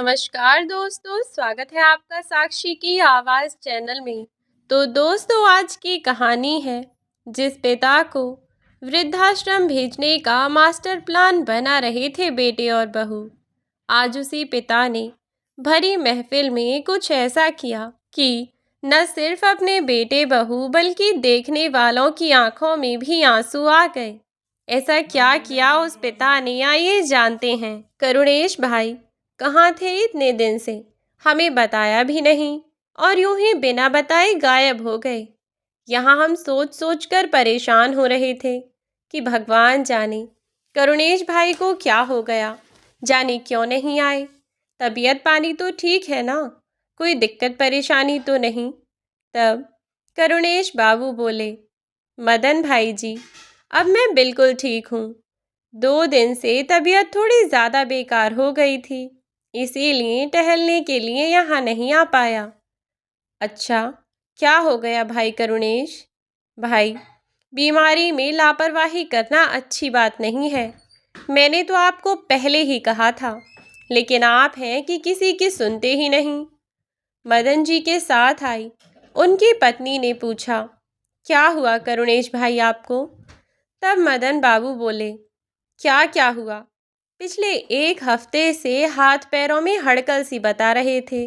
नमस्कार दोस्तों, स्वागत है आपका साक्षी की आवाज़ चैनल में। तो दोस्तों, आज की कहानी है जिस पिता को वृद्धाश्रम भेजने का मास्टर प्लान बना रहे थे बेटे और बहू, आज उसी पिता ने भरी महफिल में कुछ ऐसा किया कि न सिर्फ अपने बेटे बहू बल्कि देखने वालों की आंखों में भी आंसू आ गए। ऐसा क्या किया उस पिता ने, आइए जानते हैं। करुणेश भाई कहाँ थे इतने दिन से, हमें बताया भी नहीं और यूं ही बिना बताए गायब हो गए। यहाँ हम सोच सोच कर परेशान हो रहे थे कि भगवान जाने करुणेश भाई को क्या हो गया, जाने क्यों नहीं आए। तबीयत पानी तो ठीक है ना, कोई दिक्कत परेशानी तो नहीं। तब करुणेश बाबू बोले, मदन भाई जी, अब मैं बिल्कुल ठीक हूँ। 2 दिन से तबीयत थोड़ी ज़्यादा बेकार हो गई थी, इसीलिए टहलने के लिए यहाँ नहीं आ पाया। अच्छा, क्या हो गया भाई करुणेश? भाई, बीमारी में लापरवाही करना अच्छी बात नहीं है। मैंने तो आपको पहले ही कहा था, लेकिन आप हैं कि किसी की सुनते ही नहीं। मदन जी के साथ आई उनकी पत्नी ने पूछा, क्या हुआ करुणेश भाई आपको? तब मदन बाबू बोले, क्या क्या हुआ? पिछले 1 हफ्ते से हाथ पैरों में हड़कल सी बता रहे थे।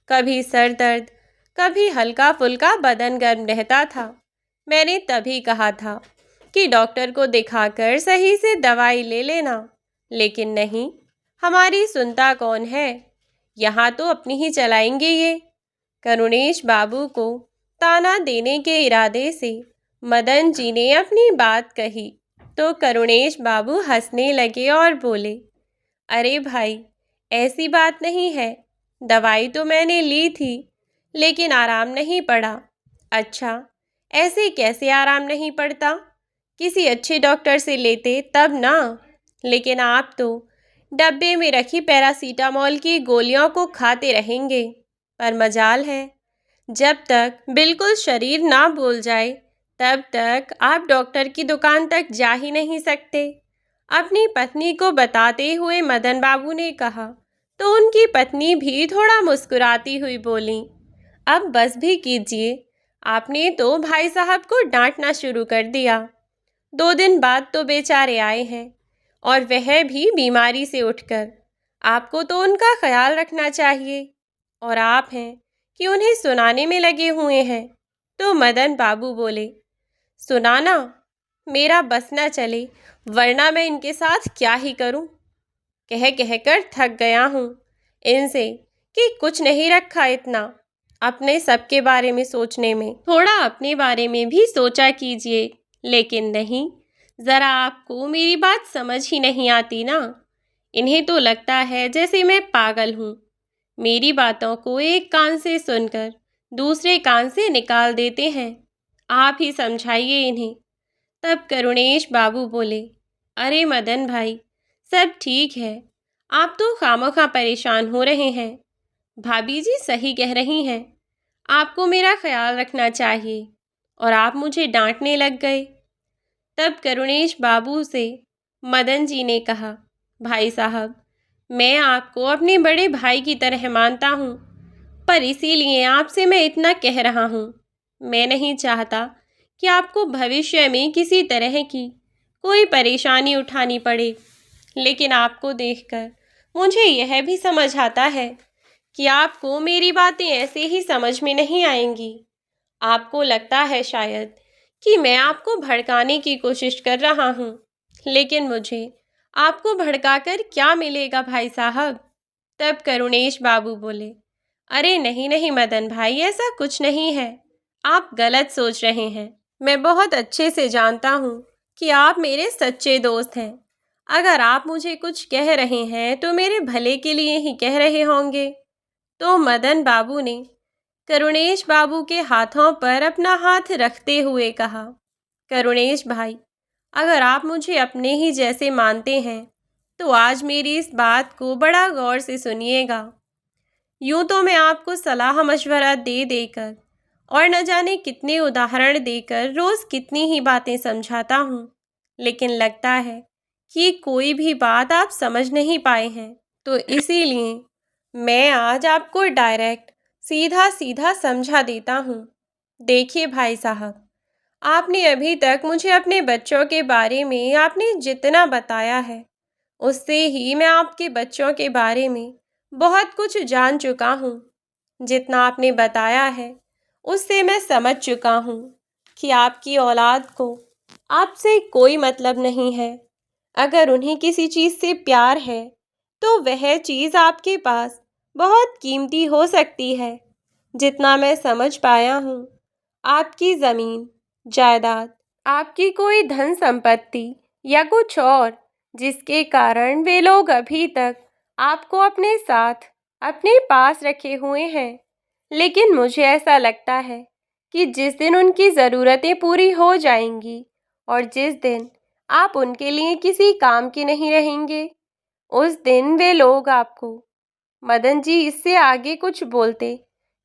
कभी सर दर्द, कभी हल्का फुल्का बदन गर्म रहता था। मैंने तभी कहा था कि डॉक्टर को दिखाकर सही से दवाई ले लेना, लेकिन नहीं, हमारी सुनता कौन है। यहाँ तो अपनी ही चलाएंगे ये। करुणेश बाबू को ताना देने के इरादे से मदन जी ने अपनी बात कही तो करुणेश बाबू हंसने लगे और बोले, अरे भाई, ऐसी बात नहीं है। दवाई तो मैंने ली थी, लेकिन आराम नहीं पड़ा। अच्छा, ऐसे कैसे आराम नहीं पड़ता? किसी अच्छे डॉक्टर से लेते तब ना। लेकिन आप तो डब्बे में रखी पैरासीटामोल की गोलियों को खाते रहेंगे। पर मजाल है, जब तक बिल्कुल शरीर ना भूल जाए तब तक आप डॉक्टर की दुकान तक जा ही नहीं सकते। अपनी पत्नी को बताते हुए मदन बाबू ने कहा तो उनकी पत्नी भी थोड़ा मुस्कुराती हुई बोली, अब बस भी कीजिए, आपने तो भाई साहब को डांटना शुरू कर दिया। 2 दिन बाद तो बेचारे आए हैं, और वह भी बीमारी से उठकर। आपको तो उनका ख्याल रखना चाहिए, और आप हैं कि उन्हें सुनाने में लगे हुए हैं। तो मदन बाबू बोले, सुनाना? मेरा बस न चले, वरना मैं इनके साथ क्या ही करूं। कह कह कर थक गया हूं इनसे कि कुछ नहीं रखा इतना। अपने सबके बारे में सोचने में थोड़ा अपने बारे में भी सोचा कीजिए। लेकिन नहीं, ज़रा आपको मेरी बात समझ ही नहीं आती ना। इन्हें तो लगता है जैसे मैं पागल हूँ। मेरी बातों को एक कान से सुनकर दूसरे कान से निकाल देते हैं। आप ही समझाइए इन्हें। तब करुणेश बाबू बोले, अरे मदन भाई, सब ठीक है, आप तो खामोखा परेशान हो रहे हैं। भाभी जी सही कह रही हैं, आपको मेरा ख्याल रखना चाहिए, और आप मुझे डांटने लग गए। तब करुणेश बाबू से मदन जी ने कहा, भाई साहब, मैं आपको अपने बड़े भाई की तरह मानता हूँ, पर इसीलिए आपसे मैं इतना कह रहा हूँ। मैं नहीं चाहता कि आपको भविष्य में किसी तरह की कोई परेशानी उठानी पड़े। लेकिन आपको देखकर मुझे यह भी समझ आता है कि आपको मेरी बातें ऐसे ही समझ में नहीं आएंगी। आपको लगता है शायद कि मैं आपको भड़काने की कोशिश कर रहा हूँ, लेकिन मुझे आपको भड़काकर क्या मिलेगा भाई साहब? तब करुणेश बाबू बोले, अरे नहीं नहीं मदन भाई, ऐसा कुछ नहीं है, आप गलत सोच रहे हैं। मैं बहुत अच्छे से जानता हूँ कि आप मेरे सच्चे दोस्त हैं। अगर आप मुझे कुछ कह रहे हैं तो मेरे भले के लिए ही कह रहे होंगे। तो मदन बाबू ने करुणेश बाबू के हाथों पर अपना हाथ रखते हुए कहा, करुणेश भाई, अगर आप मुझे अपने ही जैसे मानते हैं तो आज मेरी इस बात को बड़ा गौर से सुनिएगा। यूँ तो मैं आपको सलाह मशवरा दे देकर और न जाने कितने उदाहरण देकर रोज़ कितनी ही बातें समझाता हूँ, लेकिन लगता है कि कोई भी बात आप समझ नहीं पाए हैं। तो इसीलिए मैं आज आपको डायरेक्ट सीधा सीधा समझा देता हूँ। देखिए भाई साहब, आपने अभी तक मुझे अपने बच्चों के बारे में आपने जितना बताया है, उससे ही मैं आपके बच्चों के बारे में बहुत कुछ जान चुका हूँ। जितना आपने बताया है, उससे मैं समझ चुका हूँ कि आपकी औलाद को आपसे कोई मतलब नहीं है। अगर उन्हें किसी चीज़ से प्यार है, तो वह चीज़ आपके पास बहुत कीमती हो सकती है। जितना मैं समझ पाया हूँ, आपकी ज़मीन, जायदाद, आपकी कोई धन संपत्ति या कुछ और, जिसके कारण वे लोग अभी तक आपको अपने साथ, अपने पास रखे हुए हैं। लेकिन मुझे ऐसा लगता है कि जिस दिन उनकी ज़रूरतें पूरी हो जाएंगी और जिस दिन आप उनके लिए किसी काम के नहीं रहेंगे, उस दिन वे लोग आपको। मदन जी इससे आगे कुछ बोलते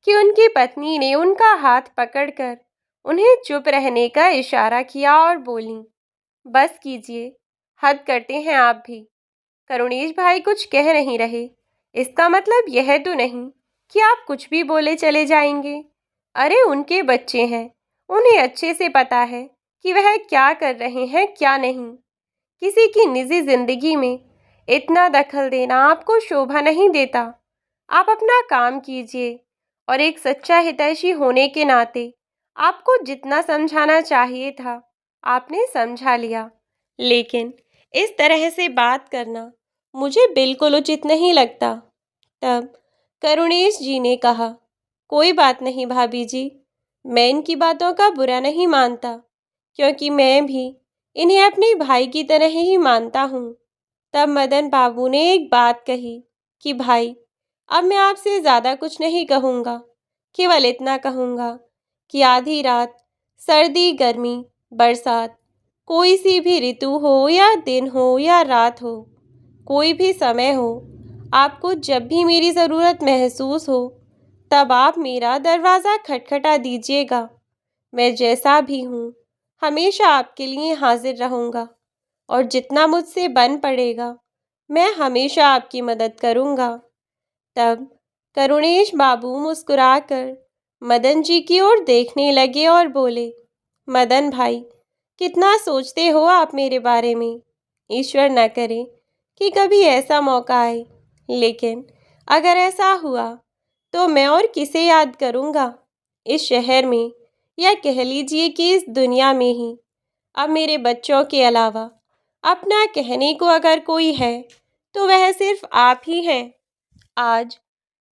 कि उनकी पत्नी ने उनका हाथ पकड़कर उन्हें चुप रहने का इशारा किया और बोली, बस कीजिए, हद करते हैं आप भी। करुणेश भाई कुछ कह नहीं रहे। इसका मतलब यह तो नहीं कि आप कुछ भी बोले चले जाएंगे। अरे उनके बच्चे हैं, उन्हें अच्छे से पता है कि वह क्या कर रहे हैं क्या नहीं। किसी की निजी जिंदगी में इतना दखल देना आपको शोभा नहीं देता। आप अपना काम कीजिए और एक सच्चा हितैषी होने के नाते आपको जितना समझाना चाहिए था, आपने समझा लिया। लेकिन इस तरह से बात करना मुझे बिल्कुल उचित नहीं लगता। तब करुणेश जी ने कहा, कोई बात नहीं भाभी जी, मैं इनकी बातों का बुरा नहीं मानता, क्योंकि मैं भी इन्हें अपने भाई की तरह ही मानता हूँ। तब मदन बाबू ने एक बात कही कि भाई, अब मैं आपसे ज़्यादा कुछ नहीं कहूँगा, केवल इतना कहूँगा कि आधी रात, सर्दी गर्मी, बरसात, कोई सी भी ऋतु हो या दिन हो या रात हो, कोई भी समय हो, आपको जब भी मेरी ज़रूरत महसूस हो, तब आप मेरा दरवाज़ा खटखटा दीजिएगा। मैं जैसा भी हूँ, हमेशा आपके लिए हाजिर रहूँगा और जितना मुझसे बन पड़ेगा, मैं हमेशा आपकी मदद करूँगा। तब करुणेश बाबू मुस्कुराकर मदन जी की ओर देखने लगे और बोले, मदन भाई, कितना सोचते हो आप मेरे बारे में। ईश्वर न करे कि कभी ऐसा मौका आए, लेकिन अगर ऐसा हुआ तो मैं और किसे याद करूँगा। इस शहर में, या कह लीजिए कि इस दुनिया में ही, अब मेरे बच्चों के अलावा अपना कहने को अगर कोई है, तो वह सिर्फ आप ही हैं। आज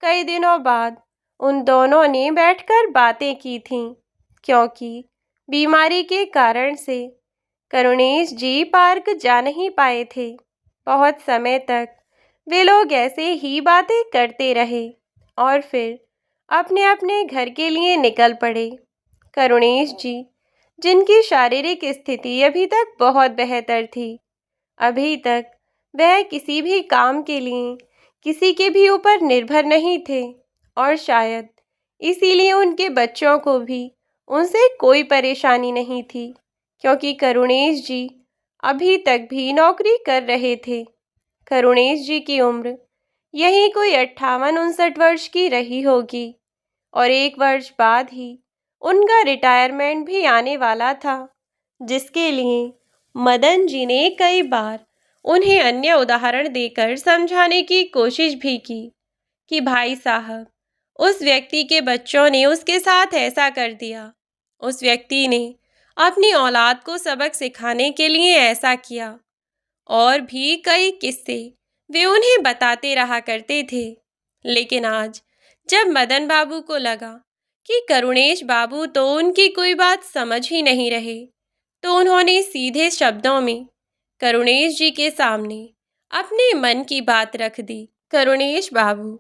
कई दिनों बाद उन दोनों ने बैठकर बातें की थीं, क्योंकि बीमारी के कारण से करुणेश जी पार्क जा नहीं पाए थे। बहुत समय तक वे लोग ऐसे ही बातें करते रहे और फिर अपने अपने घर के लिए निकल पड़े। करुणेश जी, जिनकी शारीरिक स्थिति अभी तक बहुत बेहतर थी, अभी तक वह किसी भी काम के लिए किसी के भी ऊपर निर्भर नहीं थे और शायद इसीलिए उनके बच्चों को भी उनसे कोई परेशानी नहीं थी, क्योंकि करुणेश जी अभी तक भी नौकरी कर रहे थे। करुणेश जी की उम्र यही कोई 58-59 वर्ष की रही होगी और 1 वर्ष बाद ही उनका रिटायरमेंट भी आने वाला था, जिसके लिए मदन जी ने कई बार उन्हें अन्य उदाहरण देकर समझाने की कोशिश भी की कि भाई साहब, उस व्यक्ति के बच्चों ने उसके साथ ऐसा कर दिया, उस व्यक्ति ने अपनी औलाद को सबक सिखाने के लिए ऐसा किया, और भी कई किस्से वे उन्हें बताते रहा करते थे। लेकिन आज जब मदन बाबू को लगा कि करुणेश बाबू तो उनकी कोई बात समझ ही नहीं रहे, तो उन्होंने सीधे शब्दों में करुणेश जी के सामने अपने मन की बात रख दी। करुणेश बाबू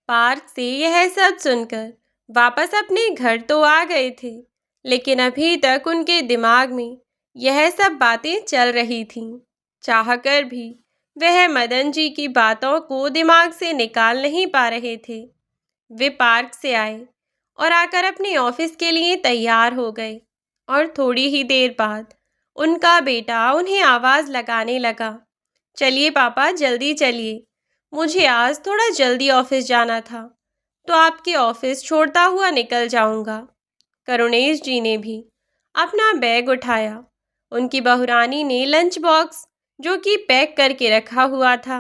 पार्क से यह सब सुनकर वापस अपने घर तो आ गए थे, लेकिन अभी तक उनके दिमाग में यह सब बातें चल रही थीं। चाहकर भी वह मदन जी की बातों को दिमाग से निकाल नहीं पा रहे थे। वे पार्क से आए और आकर अपने ऑफिस के लिए तैयार हो गए और थोड़ी ही देर बाद उनका बेटा उन्हें आवाज़ लगाने लगा, चलिए पापा, जल्दी चलिए, मुझे आज थोड़ा जल्दी ऑफिस जाना था, तो आपके ऑफिस छोड़ता हुआ निकल जाऊंगा। करुणेश जी ने भी अपना बैग उठाया। उनकी बहुरानी ने लंच बॉक्स, जो कि पैक करके रखा हुआ था,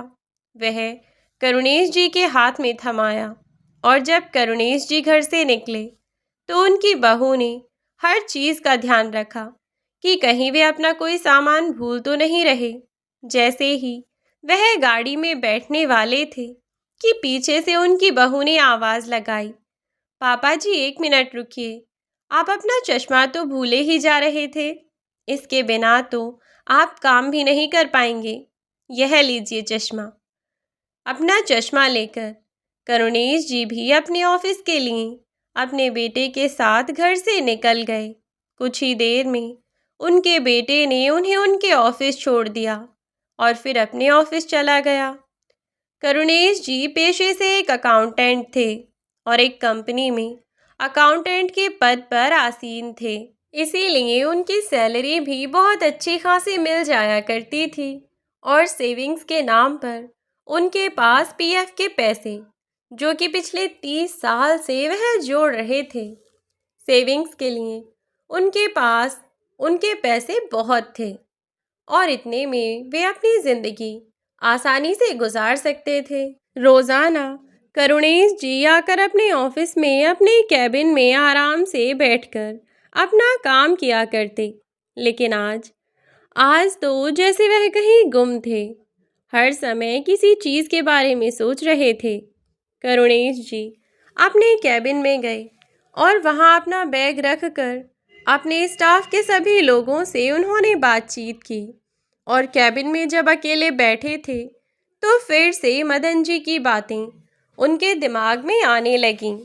वह करुणेश जी के हाथ में थमाया। और जब करुणेश जी घर से निकले तो उनकी बहू ने हर चीज़ का ध्यान रखा कि कहीं वे अपना कोई सामान भूल तो नहीं रहे। जैसे ही वह गाड़ी में बैठने वाले थे कि पीछे से उनकी बहू ने आवाज़ लगाई, पापा जी 1 मिनट रुकिए, आप अपना चश्मा तो भूले ही जा रहे थे। इसके बिना तो आप काम भी नहीं कर पाएंगे। यह लीजिए चश्मा। अपना चश्मा लेकर करुणेश जी भी अपने ऑफिस के लिए अपने बेटे के साथ घर से निकल गए। कुछ ही देर में उनके बेटे ने उन्हें उनके ऑफिस छोड़ दिया और फिर अपने ऑफिस चला गया। करुणेश जी पेशे से एक अकाउंटेंट थे और एक कंपनी में अकाउंटेंट के पद पर आसीन थे। इसीलिए उनकी सैलरी भी बहुत अच्छी खासी मिल जाया करती थी और सेविंग्स के नाम पर उनके पास पीएफ के पैसे, जो कि पिछले 30 साल से वह जोड़ रहे थे, सेविंग्स के लिए उनके पास उनके पैसे बहुत थे और इतने में वे अपनी ज़िंदगी आसानी से गुजार सकते थे। रोज़ाना करुणेश जी आकर अपने ऑफिस में अपने कैबिन में आराम से बैठकर अपना काम किया करते, लेकिन आज तो जैसे वह कहीं गुम थे, हर समय किसी चीज़ के बारे में सोच रहे थे। करुणेश जी अपने कैबिन में गए और वहां अपना बैग रखकर अपने स्टाफ के सभी लोगों से उन्होंने बातचीत की और कैबिन में जब अकेले बैठे थे तो फिर से मदन जी की बातें उनके दिमाग में आने लगीं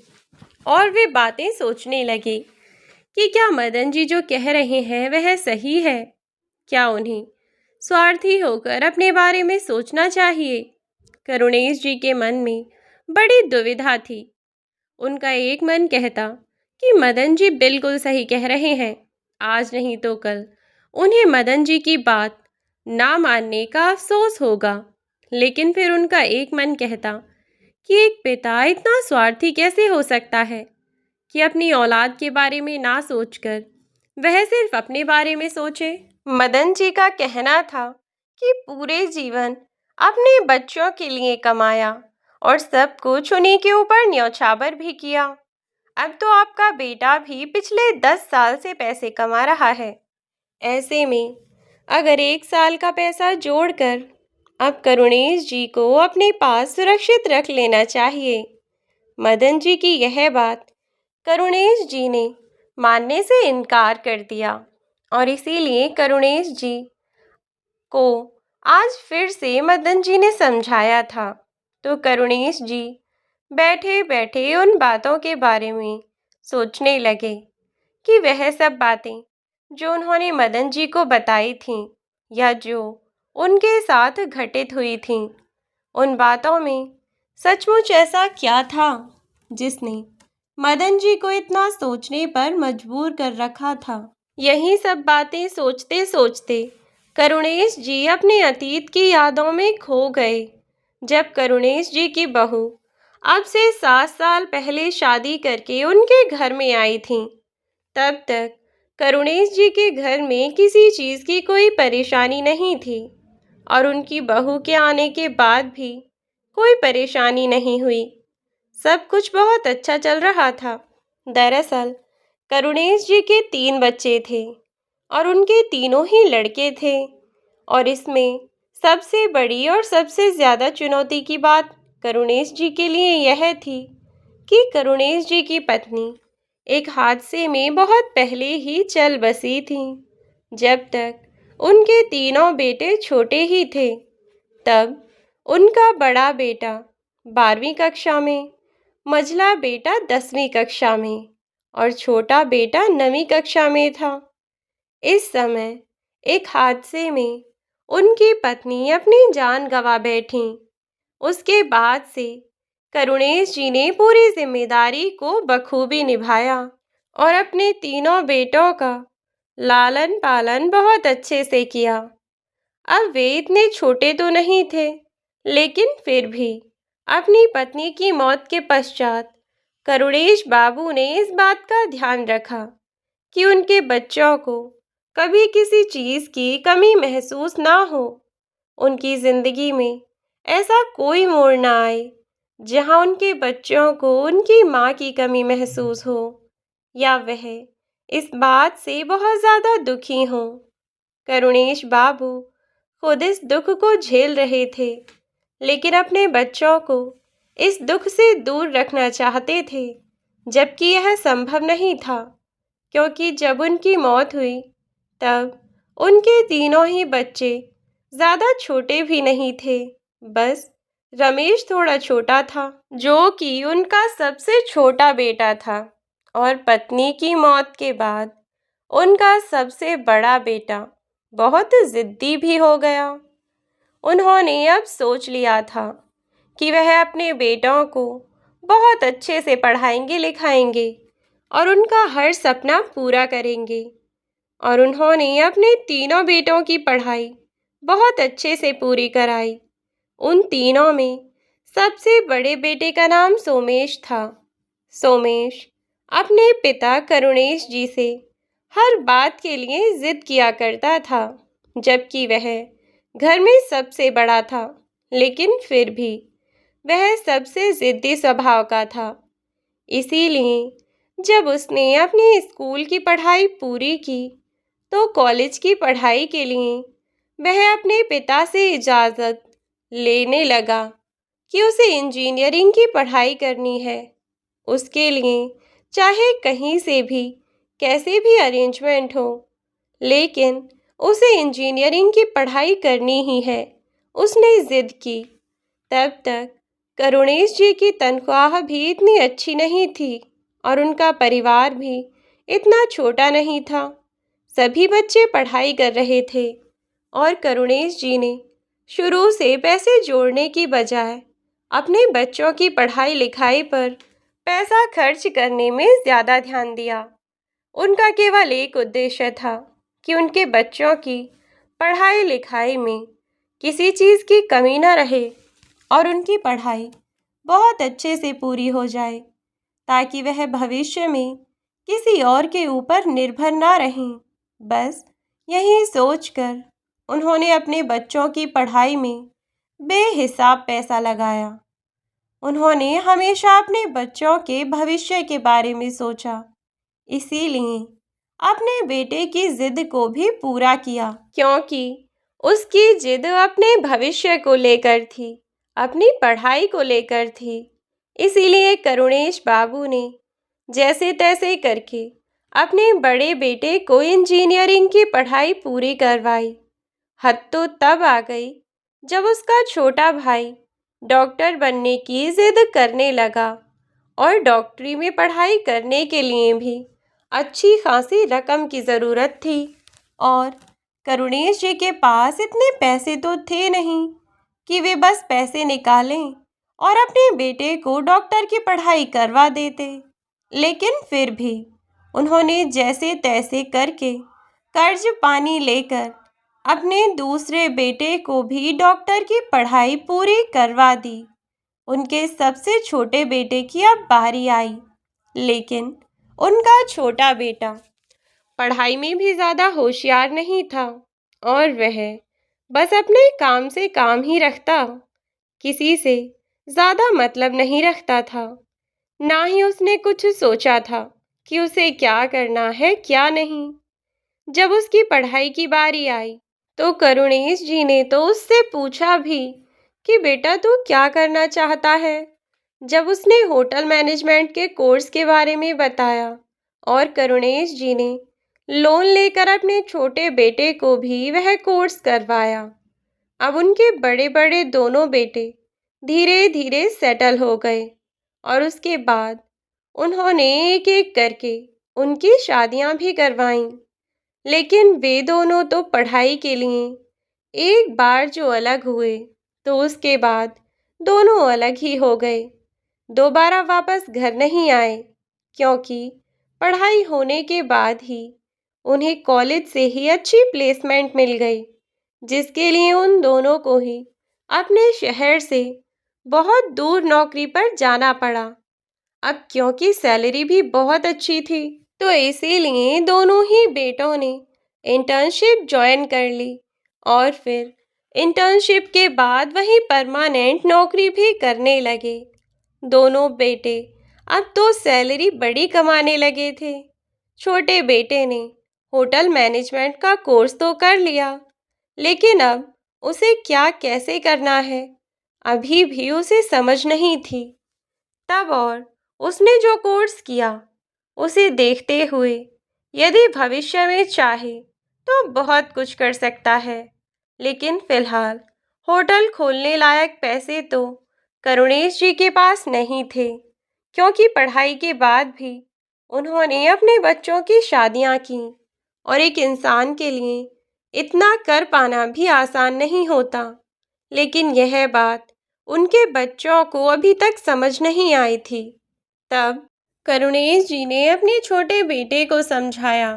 और वे बातें सोचने लगे कि क्या मदन जी जो कह रहे हैं वह सही है? क्या उन्हें स्वार्थी होकर अपने बारे में सोचना चाहिए? करुणेश जी के मन में बड़ी दुविधा थी। उनका एक मन कहता कि मदन जी बिल्कुल सही कह रहे हैं, आज नहीं तो कल उन्हें मदन जी की बात ना मानने का अफसोस होगा। लेकिन फिर उनका एक मन कहता कि एक पिता इतना स्वार्थी कैसे हो सकता है कि अपनी औलाद के बारे में ना सोचकर वह सिर्फ अपने बारे में सोचे। मदन जी का कहना था कि पूरे जीवन अपने बच्चों के लिए कमाया और सब कुछ उन्हीं के ऊपर न्यौछावर भी किया। अब तो आपका बेटा भी पिछले 10 साल से पैसे कमा रहा है। ऐसे में अगर 1 साल का पैसा जोड़कर अब करुणेश जी को अपने पास सुरक्षित रख लेना चाहिए। मदन जी की यह बात करुणेश जी ने मानने से इनकार कर दिया और इसीलिए करुणेश जी को आज फिर से मदन जी ने समझाया था। तो करुणेश जी बैठे बैठे उन बातों के बारे में सोचने लगे कि वह सब बातें जो उन्होंने मदन जी को बताई थीं या जो उनके साथ घटित हुई थीं, उन बातों में सचमुच ऐसा क्या था जिसने मदन जी को इतना सोचने पर मजबूर कर रखा था। यही सब बातें सोचते सोचते करुणेश जी अपने अतीत की यादों में खो गए। जब करुणेश जी की बहू अब से 7 साल पहले शादी करके उनके घर में आई थी, तब तक करुणेश जी के घर में किसी चीज़ की कोई परेशानी नहीं थी और उनकी बहू के आने के बाद भी कोई परेशानी नहीं हुई। सब कुछ बहुत अच्छा चल रहा था। दरअसल करुणेश जी के 3 बच्चे थे और उनके तीनों ही लड़के थे और इसमें सबसे बड़ी और सबसे ज़्यादा चुनौती की बात करुणेश जी के लिए यह थी कि करुणेश जी की पत्नी एक हादसे में बहुत पहले ही चल बसी थी। जब तक उनके तीनों बेटे छोटे ही थे, तब उनका बड़ा बेटा 12वीं कक्षा में, मझला बेटा 10वीं कक्षा में और छोटा बेटा 9वीं कक्षा में था। इस समय एक हादसे में उनकी पत्नी अपनी जान गंवा बैठी। उसके बाद से करुणेश जी ने पूरी जिम्मेदारी को बखूबी निभाया और अपने तीनों बेटों का लालन पालन बहुत अच्छे से किया। अब वे इतने छोटे तो नहीं थे लेकिन फिर भी अपनी पत्नी की मौत के पश्चात करुणेश बाबू ने इस बात का ध्यान रखा कि उनके बच्चों को कभी किसी चीज़ की कमी महसूस ना हो। उनकी ज़िंदगी में ऐसा कोई मोड़ ना आए जहां उनके बच्चों को उनकी माँ की कमी महसूस हो या वह इस बात से बहुत ज़्यादा दुखी हों। करुणेश बाबू खुद इस दुख को झेल रहे थे, लेकिन अपने बच्चों को इस दुख से दूर रखना चाहते थे, जबकि यह संभव नहीं था, क्योंकि जब उनकी मौत हुई तब उनके तीनों ही बच्चे ज़्यादा छोटे भी नहीं थे। बस रमेश थोड़ा छोटा था, जो कि उनका सबसे छोटा बेटा था, और पत्नी की मौत के बाद उनका सबसे बड़ा बेटा बहुत ज़िद्दी भी हो गया। उन्होंने अब सोच लिया था कि वह अपने बेटों को बहुत अच्छे से पढ़ाएंगे लिखाएंगे और उनका हर सपना पूरा करेंगे। और उन्होंने अपने तीनों बेटों की पढ़ाई बहुत अच्छे से पूरी कराई। उन तीनों में सबसे बड़े बेटे का नाम सोमेश था। सोमेश अपने पिता करुणेश जी से हर बात के लिए जिद किया करता था, जबकि वह घर में सबसे बड़ा था, लेकिन फिर भी वह सबसे जिद्दी स्वभाव का था। इसीलिए जब उसने अपनी स्कूल की पढ़ाई पूरी की तो कॉलेज की पढ़ाई के लिए वह अपने पिता से इजाज़त लेने लगा कि उसे इंजीनियरिंग की पढ़ाई करनी है। उसके लिए चाहे कहीं से भी कैसे भी अरेंजमेंट हो, लेकिन उसे इंजीनियरिंग की पढ़ाई करनी ही है, उसने ज़िद की। तब तक करुणेश जी की तनख्वाह भी इतनी अच्छी नहीं थी और उनका परिवार भी इतना छोटा नहीं था। सभी बच्चे पढ़ाई कर रहे थे और करुणेश जी ने शुरू से पैसे जोड़ने की बजाय अपने बच्चों की पढ़ाई लिखाई पर पैसा खर्च करने में ज़्यादा ध्यान दिया। उनका केवल एक उद्देश्य था कि उनके बच्चों की पढ़ाई लिखाई में किसी चीज़ की कमी न रहे और उनकी पढ़ाई बहुत अच्छे से पूरी हो जाए, ताकि वह भविष्य में किसी और के ऊपर निर्भर ना रहें। बस यही सोचकर उन्होंने अपने बच्चों की पढ़ाई में बेहिसाब पैसा लगाया। उन्होंने हमेशा अपने बच्चों के भविष्य के बारे में सोचा, इसीलिए अपने बेटे की जिद को भी पूरा किया, क्योंकि उसकी जिद अपने भविष्य को लेकर थी, अपनी पढ़ाई को लेकर थी। इसीलिए करुणेश बाबू ने जैसे तैसे करके अपने बड़े बेटे को इंजीनियरिंग की पढ़ाई पूरी करवाई। हद तो तब आ गई जब उसका छोटा भाई डॉक्टर बनने की जिद करने लगा, और डॉक्टरी में पढ़ाई करने के लिए भी अच्छी खासी रकम की ज़रूरत थी, और करुणेश जी के पास इतने पैसे तो थे नहीं कि वे बस पैसे निकालें और अपने बेटे को डॉक्टर की पढ़ाई करवा देते। लेकिन फिर भी उन्होंने जैसे तैसे करके कर्ज पानी लेकर अपने दूसरे बेटे को भी डॉक्टर की पढ़ाई पूरी करवा दी। उनके सबसे छोटे बेटे की अब बारी आई, लेकिन उनका छोटा बेटा पढ़ाई में भी ज़्यादा होशियार नहीं था और वह बस अपने काम से काम ही रखता, किसी से ज़्यादा मतलब नहीं रखता था। ना ही उसने कुछ सोचा था कि उसे क्या करना है क्या नहीं। जब उसकी पढ़ाई की बारी आई तो करुणेश जी ने तो उससे पूछा भी कि बेटा तू क्या करना चाहता है। जब उसने होटल मैनेजमेंट के कोर्स के बारे में बताया और करुणेश जी ने लोन लेकर अपने छोटे बेटे को भी वह कोर्स करवाया, अब उनके बड़े बड़े दोनों बेटे धीरे धीरे सेटल हो गए और उसके बाद उन्होंने एक एक करके उनकी शादियां भी करवाईं। लेकिन वे दोनों तो पढ़ाई के लिए एक बार जो अलग हुए तो उसके बाद दोनों अलग ही हो गए, दोबारा वापस घर नहीं आए, क्योंकि पढ़ाई होने के बाद ही उन्हें कॉलेज से ही अच्छी प्लेसमेंट मिल गई, जिसके लिए उन दोनों को ही अपने शहर से बहुत दूर नौकरी पर जाना पड़ा। अब क्योंकि सैलरी भी बहुत अच्छी थी, तो इसीलिए दोनों ही बेटों ने इंटर्नशिप ज्वाइन कर ली और फिर इंटर्नशिप के बाद वही परमानेंट नौकरी भी करने लगे। दोनों बेटे अब तो सैलरी बड़ी कमाने लगे थे। छोटे बेटे ने होटल मैनेजमेंट का कोर्स तो कर लिया, लेकिन अब उसे क्या कैसे करना है, अभी भी उसे समझ नहीं थी। तब और उसने जो कोर्स किया, उसे देखते हुए यदि भविष्य में चाहे तो बहुत कुछ कर सकता है। लेकिन फिलहाल होटल खोलने लायक पैसे तो करुणेश जी के पास नहीं थे, क्योंकि पढ़ाई के बाद भी उन्होंने अपने बच्चों की शादियां की और एक इंसान के लिए इतना कर पाना भी आसान नहीं होता। लेकिन यह बात उनके बच्चों को अभी तक समझ नहीं आई थी। तब करुणेश जी ने अपने छोटे बेटे को समझाया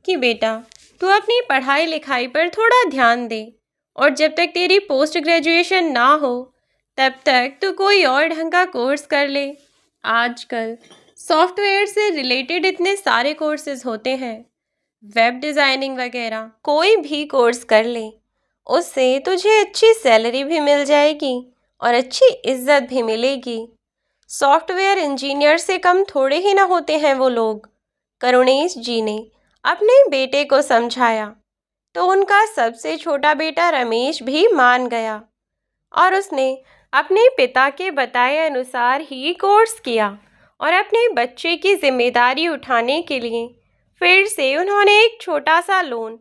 कि बेटा, तू अपनी पढ़ाई लिखाई पर थोड़ा ध्यान दे और जब तक तेरी पोस्ट ग्रेजुएशन ना हो तब तक तू कोई और ढंग का कोर्स कर ले। आजकल सॉफ्टवेयर से रिलेटेड इतने सारे कोर्सेज होते हैं, वेब डिज़ाइनिंग वगैरह, कोई भी कोर्स कर ले, उससे तुझे अच्छी सैलरी भी मिल जाएगी और अच्छी इज्जत भी मिलेगी। सॉफ्टवेयर इंजीनियर से कम थोड़े ही ना होते हैं वो लोग। करुणेश जी ने अपने बेटे को समझाया तो उनका सबसे छोटा बेटा रमेश भी मान गया और उसने अपने पिता के बताए अनुसार ही कोर्स किया और अपने बच्चे की जिम्मेदारी उठाने के लिए फिर से उन्होंने एक छोटा सा लोन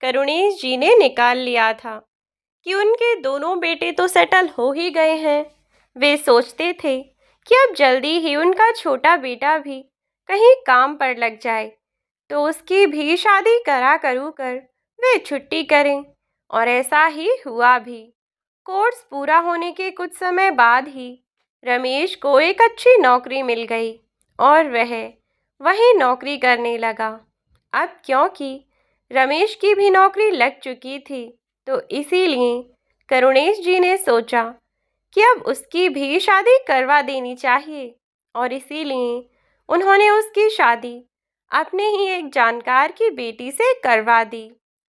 करुणेश जी ने निकाल लिया था कि उनके दोनों बेटे तो सेटल हो ही गए हैं। वे सोचते थे कि अब जल्दी ही उनका छोटा बेटा भी कहीं काम पर लग जाए तो उसकी भी शादी करा करू कर वे छुट्टी करें, और ऐसा ही हुआ भी। कोर्स पूरा होने के कुछ समय बाद ही रमेश को एक अच्छी नौकरी मिल गई और वह वहीं नौकरी करने लगा। अब क्योंकि रमेश की भी नौकरी लग चुकी थी, तो इसीलिए करुणेश जी ने सोचा कि अब उसकी भी शादी करवा देनी चाहिए और इसीलिए उन्होंने उसकी शादी अपने ही एक जानकार की बेटी से करवा दी।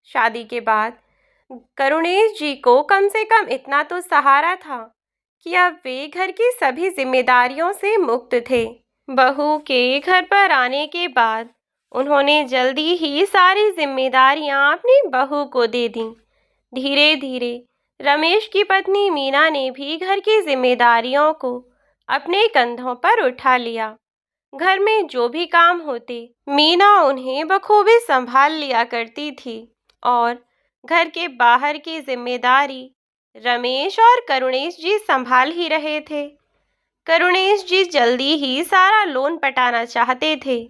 शादी के बाद करुणेश जी को कम से कम इतना तो सहारा था कि अब वे घर की सभी जिम्मेदारियों से मुक्त थे। बहू के घर पर आने के बाद उन्होंने जल्दी ही सारी जिम्मेदारियां अपनी बहू को दे दी। धीरे धीरे रमेश की पत्नी मीना ने भी घर की जिम्मेदारियों को अपने कंधों पर उठा लिया। घर में जो भी काम होते, मीना उन्हें बखूबी संभाल लिया करती थी और घर के बाहर की जिम्मेदारी रमेश और करुणेश जी संभाल ही रहे थे। करुणेश जी जल्दी ही सारा लोन पटाना चाहते थे,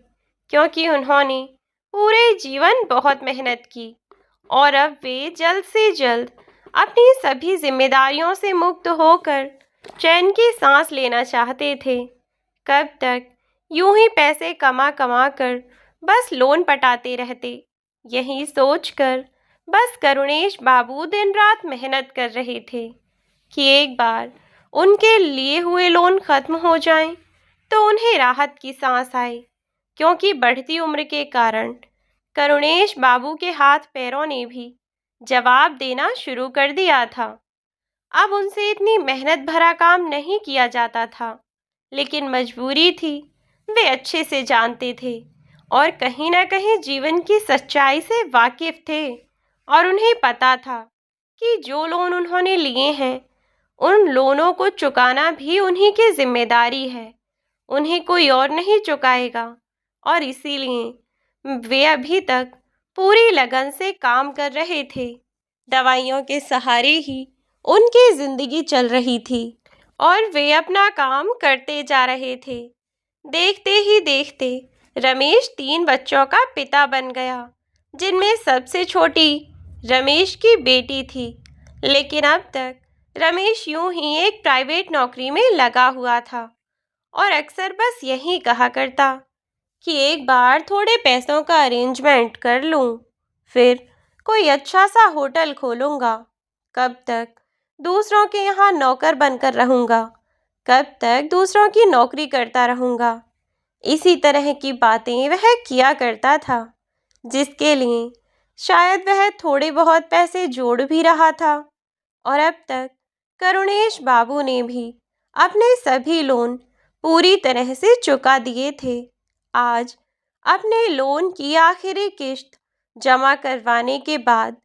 क्योंकि उन्होंने पूरे जीवन बहुत मेहनत की और अब वे जल्द से जल्द अपनी सभी जिम्मेदारियों से मुक्त होकर चैन की सांस लेना चाहते थे। कब तक यूं ही पैसे कमा कमा कर बस लोन पटाते रहते, यही सोचकर बस करुणेश बाबू दिन रात मेहनत कर रहे थे कि एक बार उनके लिए हुए लोन खत्म हो जाएं तो उन्हें राहत की सांस आए, क्योंकि बढ़ती उम्र के कारण करुणेश बाबू के हाथ पैरों ने भी जवाब देना शुरू कर दिया था। अब उनसे इतनी मेहनत भरा काम नहीं किया जाता था, लेकिन मजबूरी थी, वे अच्छे से जानते थे और कहीं ना कहीं जीवन की सच्चाई से वाकिफ थे और उन्हें पता था कि जो लोन उन्होंने लिए हैं उन लोनों को चुकाना भी उन्हीं की जिम्मेदारी है, उन्हें कोई और नहीं चुकाएगा। और इसीलिए वे अभी तक पूरी लगन से काम कर रहे थे। दवाइयों के सहारे ही उनकी जिंदगी चल रही थी और वे अपना काम करते जा रहे थे। देखते ही देखते रमेश 3 बच्चों का पिता बन गया, जिनमें सबसे छोटी रमेश की बेटी थी। लेकिन अब तक रमेश यूं ही एक प्राइवेट नौकरी में लगा हुआ था और अक्सर बस यही कहा करता कि एक बार थोड़े पैसों का अरेंजमेंट कर लूं, फिर कोई अच्छा सा होटल खोलूंगा। कब तक दूसरों के यहाँ नौकर बनकर रहूँगा? कब तक दूसरों की नौकरी करता रहूँगा? इसी तरह की बातें वह किया करता था, जिसके लिए शायद वह थोड़े बहुत पैसे जोड़ भी रहा था। और अब तक करुणेश बाबू ने भी अपने सभी लोन पूरी तरह से चुका दिए थे। आज अपने लोन की आखिरी किश्त जमा करवाने के बाद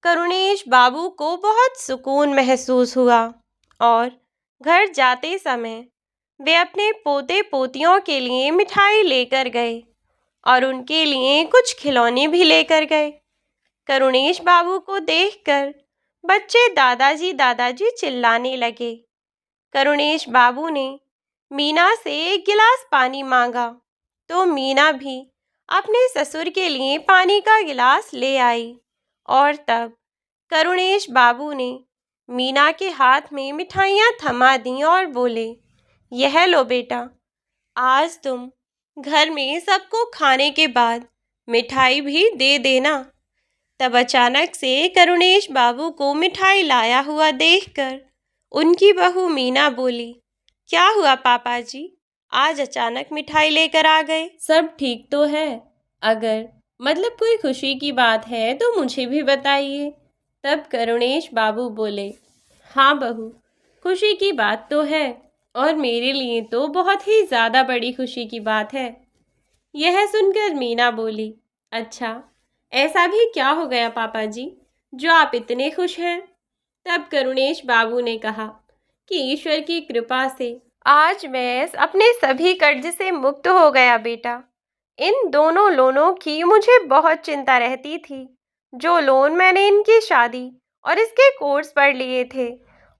करुणेश बाबू को बहुत सुकून महसूस हुआ और घर जाते समय वे अपने पोते पोतियों के लिए मिठाई लेकर गए और उनके लिए कुछ खिलौने भी लेकर गए। करुणेश बाबू को देखकर बच्चे दादाजी दादाजी चिल्लाने लगे। करुणेश बाबू ने मीना से एक गिलास पानी मांगा तो मीना भी अपने ससुर के लिए पानी का गिलास ले आई और तब करुणेश बाबू ने मीना के हाथ में मिठाइयाँ थमा दी और बोले, यह लो बेटा, आज तुम घर में सबको खाने के बाद मिठाई भी दे देना। तब अचानक से करुणेश बाबू को मिठाई लाया हुआ देखकर उनकी बहू मीना बोली, क्या हुआ पापा जी, आज अचानक मिठाई लेकर आ गए? सब ठीक तो है? अगर मतलब कोई खुशी की बात है तो मुझे भी बताइए। तब करुणेश बाबू बोले, हाँ बहू, खुशी की बात तो है और मेरे लिए तो बहुत ही ज़्यादा बड़ी खुशी की बात है। यह सुनकर मीना बोली, अच्छा, ऐसा भी क्या हो गया पापा जी जो आप इतने खुश हैं? तब करुणेश बाबू ने कहा कि ईश्वर की कृपा से आज मैं अपने सभी कर्ज से मुक्त हो गया बेटा। इन दोनों लोनों की मुझे बहुत चिंता रहती थी। जो लोन मैंने इनकी शादी और इसके कोर्स पर लिए थे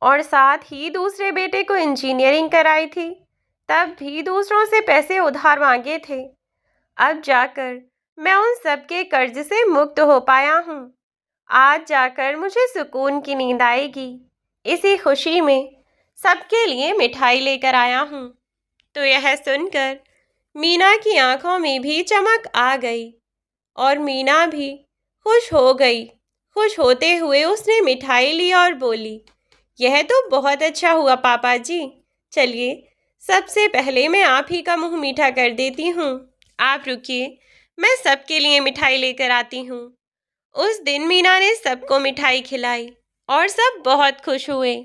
और साथ ही दूसरे बेटे को इंजीनियरिंग कराई थी, तब भी दूसरों से पैसे उधार मांगे थे। अब जाकर मैं उन सब के कर्ज से मुक्त हो पाया हूँ। आज जाकर मुझे सुकून की नींद आएगी। इसी खुशी में सबके लिए मिठाई लेकर आया हूँ। तो यह सुनकर मीना की आंखों में भी चमक आ गई और मीना भी खुश हो गई। खुश होते हुए उसने मिठाई ली और बोली, यह तो बहुत अच्छा हुआ पापा जी। चलिए, सबसे पहले मैं आप ही का मुंह मीठा कर देती हूँ। आप रुकिए, मैं सबके लिए मिठाई लेकर आती हूँ। उस दिन मीना ने सबको मिठाई खिलाई और सब बहुत खुश हुए।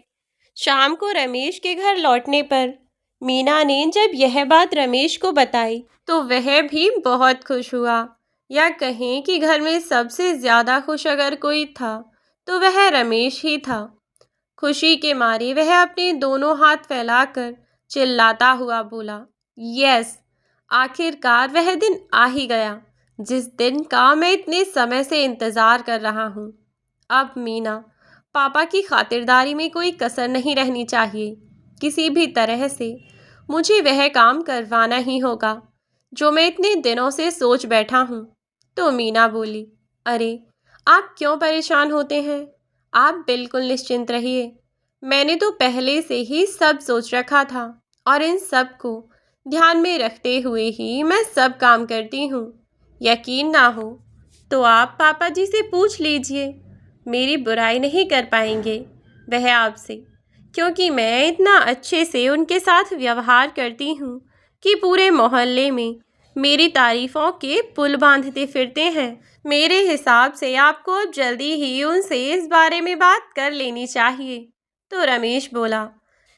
शाम को रमेश के घर लौटने पर मीना ने जब यह बात रमेश को बताई तो वह भी बहुत खुश हुआ, या कहें कि घर में सबसे ज़्यादा खुश अगर कोई था तो वह रमेश ही था। खुशी के मारे वह अपने दोनों हाथ फैलाकर चिल्लाता हुआ बोला, यस, आखिरकार वह दिन आ ही गया जिस दिन का मैं इतने समय से इंतज़ार कर रहा हूँ। अब मीना, पापा की खातिरदारी में कोई कसर नहीं रहनी चाहिए। किसी भी तरह से मुझे वह काम करवाना ही होगा जो मैं इतने दिनों से सोच बैठा हूँ। तो मीना बोली, अरे आप क्यों परेशान होते हैं? आप बिल्कुल निश्चिंत रहिए। मैंने तो पहले से ही सब सोच रखा था और इन सब को ध्यान में रखते हुए ही मैं सब काम करती हूँ। यकीन ना हो तो आप पापा जी से पूछ लीजिए, मेरी बुराई नहीं कर पाएंगे वह आपसे, क्योंकि मैं इतना अच्छे से उनके साथ व्यवहार करती हूँ कि पूरे मोहल्ले में मेरी तारीफ़ों के पुल बांधते फिरते हैं। मेरे हिसाब से आपको अब जल्दी ही उनसे इस बारे में बात कर लेनी चाहिए। तो रमेश बोला,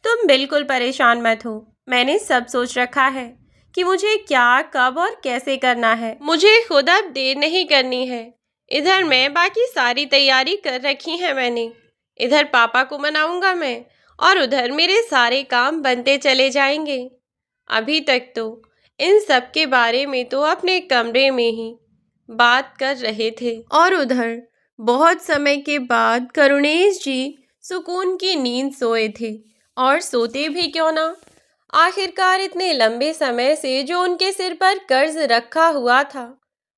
तुम बिल्कुल परेशान मत हो, मैंने सब सोच रखा है कि मुझे क्या, कब और कैसे करना है। मुझे खुद अब देर नहीं करनी है। इधर मैं बाकी सारी तैयारी कर रखी है मैंने। इधर पापा को मनाऊंगा मैं और उधर मेरे सारे काम बनते चले जाएंगे। अभी तक तो इन सब के बारे में तो अपने कमरे में ही बात कर रहे थे और उधर बहुत समय के बाद करुणेश जी सुकून की नींद सोए थे। और सोते भी क्यों ना, आखिरकार इतने लंबे समय से जो उनके सिर पर कर्ज रखा हुआ था,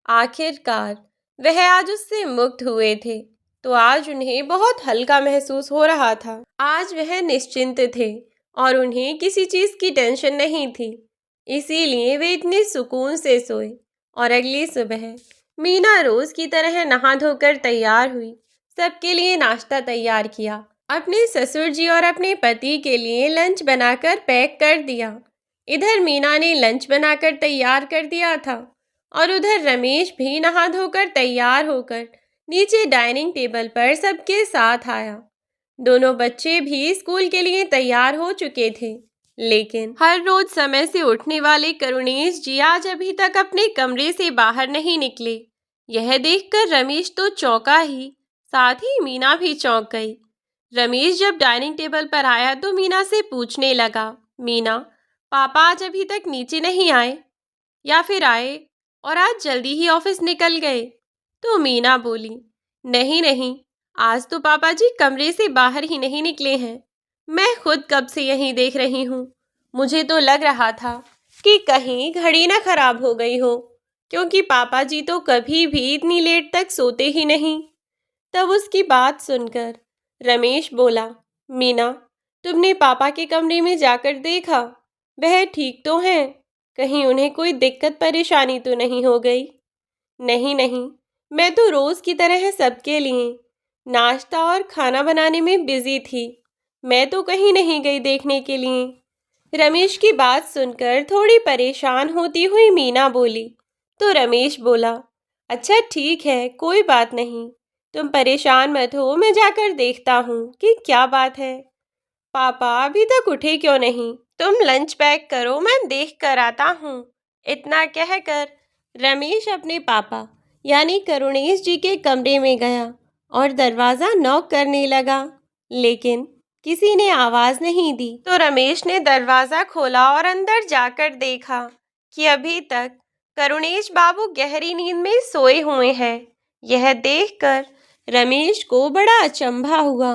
आखिरकार वह आज उससे मुक्त हुए थे। तो आज उन्हें बहुत हल्का महसूस हो रहा था। आज वह निश्चिंत थे और उन्हें किसी चीज़ की टेंशन नहीं थी। इसीलिए वे इतने सुकून से सोए। और अगली सुबह मीना रोज़ की तरह नहा धोकर तैयार हुई, सबके लिए नाश्ता तैयार किया अपने ससुर जी और अपने पति के लिए लंच बनाकर पैक कर दिया। इधर मीना ने लंच बनाकर तैयार कर दिया था और उधर रमेश भी नहा धोकर तैयार होकर नीचे डाइनिंग टेबल पर सबके साथ आया। दोनों बच्चे भी स्कूल के लिए तैयार हो चुके थे, लेकिन हर रोज समय से उठने वाले करुणेश जी आज अभी तक अपने कमरे से बाहर नहीं निकले। यह देखकर रमेश तो चौंका ही, साथ ही मीना भी चौंक गई। रमेश जब डाइनिंग टेबल पर आया तो मीना से पूछने लगा, मीना, पापा आज अभी तक नीचे नहीं आए या फिर आए और आज जल्दी ही ऑफिस निकल गए? तो मीना बोली, नहीं नहीं, आज तो पापा जी कमरे से बाहर ही नहीं निकले हैं। मैं खुद कब से यहीं देख रही हूँ। मुझे तो लग रहा था कि कहीं घड़ी ना खराब हो गई हो, क्योंकि पापा जी तो कभी भी इतनी लेट तक सोते ही नहीं। तब उसकी बात सुनकर रमेश बोला, मीना, तुमने पापा के कमरे में जाकर देखा? वह ठीक तो हैं? कहीं उन्हें कोई दिक्कत परेशानी तो नहीं हो गई? नहीं नहीं, मैं तो रोज़ की तरह सबके लिए नाश्ता और खाना बनाने में बिजी थी। मैं तो कहीं नहीं गई देखने के लिए। रमेश की बात सुनकर थोड़ी परेशान होती हुई मीना बोली। तो रमेश बोला, अच्छा ठीक है, कोई बात नहीं, तुम परेशान मत हो, मैं जाकर देखता हूँ कि क्या बात है। पापा अभी तक उठे क्यों नहीं? तुम लंच पैक करो, मैं देख कर आता हूँ। इतना कहकर रमेश अपने पापा यानी करुणेश जी के कमरे में गया और दरवाज़ा नॉक करने लगा, लेकिन किसी ने आवाज़ नहीं दी। तो रमेश ने दरवाज़ा खोला और अंदर जाकर देखा कि अभी तक करुणेश बाबू गहरी नींद में सोए हुए हैं। यह देखकर रमेश को बड़ा अचंभा हुआ।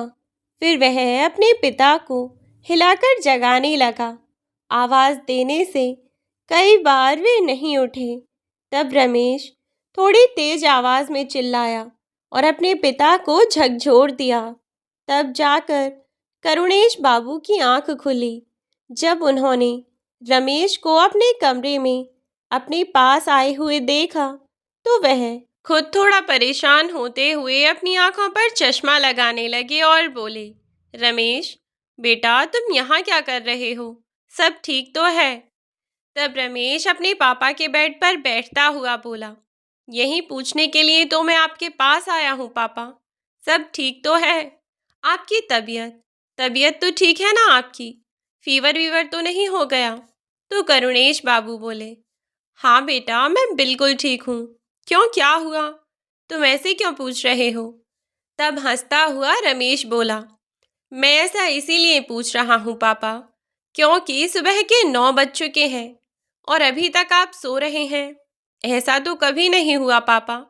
फिर वह अपने पिता को हिलाकर जगाने लगा। आवाज़ देने से कई बार वे नहीं उठे। तब रमेश थोड़ी तेज आवाज़ में चिल्लाया और अपने पिता को झकझोर दिया। तब जाकर करुणेश बाबू की आंख खुली। जब उन्होंने रमेश को अपने कमरे में अपने पास आए हुए देखा तो वह खुद थोड़ा परेशान होते हुए अपनी आंखों पर चश्मा लगाने लगे और बोले, रमेश बेटा, तुम यहाँ क्या कर रहे हो? सब ठीक तो है? तब रमेश अपने पापा के बेड पर बैठता हुआ बोला, यही पूछने के लिए तो मैं आपके पास आया हूँ पापा। सब ठीक तो है? आपकी तबीयत तो ठीक है ना आपकी? फीवर वीवर तो नहीं हो गया? तो करुणेश बाबू बोले, हाँ बेटा, मैं बिल्कुल ठीक हूँ। क्यों, क्या हुआ? तुम ऐसे क्यों पूछ रहे हो? तब हंसता हुआ रमेश बोला, मैं ऐसा इसीलिए पूछ रहा हूँ पापा, क्योंकि सुबह के 9 बज चुके हैं और अभी तक आप सो रहे हैं। ऐसा तो कभी नहीं हुआ पापा।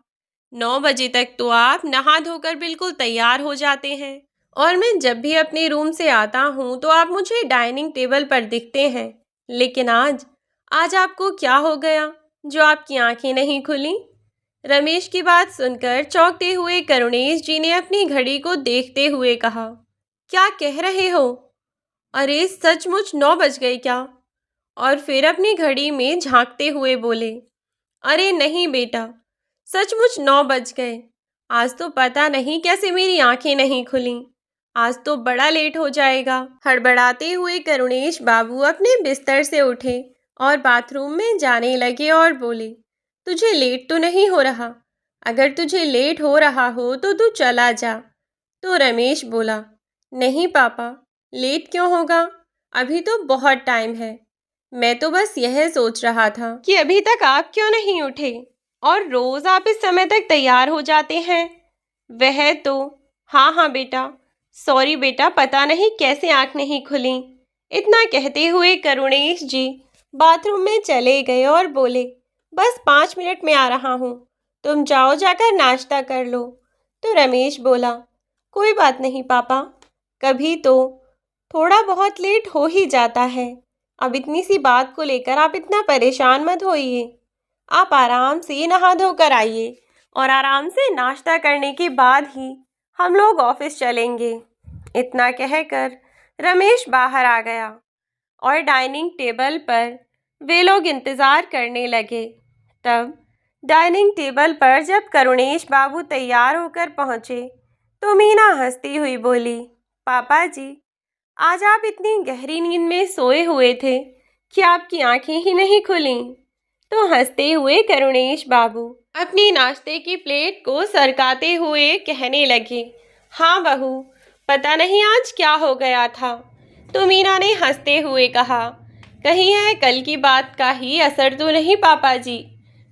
9 बजे तक तो आप नहा धोकर बिल्कुल तैयार हो जाते हैं और मैं जब भी अपने रूम से आता हूँ तो आप मुझे डाइनिंग टेबल पर दिखते हैं। लेकिन आज आपको क्या हो गया जो आपकी आंखें नहीं खुली? रमेश की बात सुनकर चौंकते हुए करुणेश जी ने अपनी घड़ी को देखते हुए कहा, क्या कह रहे हो? अरे सचमुच 9 बज गए क्या? और फिर अपनी घड़ी में झांकते हुए बोले, अरे नहीं बेटा, सचमुच 9 बज गए। आज तो पता नहीं कैसे मेरी आंखें नहीं खुलीं। आज तो बड़ा लेट हो जाएगा। हड़बड़ाते हुए करुणेश बाबू अपने बिस्तर से उठे और बाथरूम में जाने लगे और बोले, तुझे लेट तो नहीं हो रहा? अगर तुझे लेट हो रहा हो तो तू चला जा। तो रमेश बोला, नहीं पापा, लेट क्यों होगा? अभी तो बहुत टाइम है। मैं तो बस यह सोच रहा था कि अभी तक आप क्यों नहीं उठे और रोज़ आप इस समय तक तैयार हो जाते हैं। वह तो हाँ बेटा, सॉरी बेटा, पता नहीं कैसे आँख नहीं खुली। इतना कहते हुए करुणेश जी बाथरूम में चले गए और बोले, बस 5 मिनट में आ रहा हूँ, तुम जाओ जाकर नाश्ता कर लो। तो रमेश बोला, कोई बात नहीं पापा, कभी तो थोड़ा बहुत लेट हो ही जाता है। अब इतनी सी बात को लेकर आप इतना परेशान मत होइए। आप आराम से नहा धोकर आइए और आराम से नाश्ता करने के बाद ही हम लोग ऑफिस चलेंगे। इतना कहकर रमेश बाहर आ गया और डाइनिंग टेबल पर वे लोग इंतज़ार करने लगे। तब डाइनिंग टेबल पर जब करुणेश बाबू तैयार होकर पहुँचे तो मीना हंसती हुई बोली, पापा जी, आज आप इतनी गहरी नींद में सोए हुए थे कि आपकी आंखें ही नहीं खुलीं। तो हंसते हुए करुणेश बाबू अपनी नाश्ते की प्लेट को सरकाते हुए कहने लगे, हाँ बहू, पता नहीं आज क्या हो गया था। तो मीना ने हंसते हुए कहा, कहीं है कल की बात का ही असर तो नहीं पापा जी।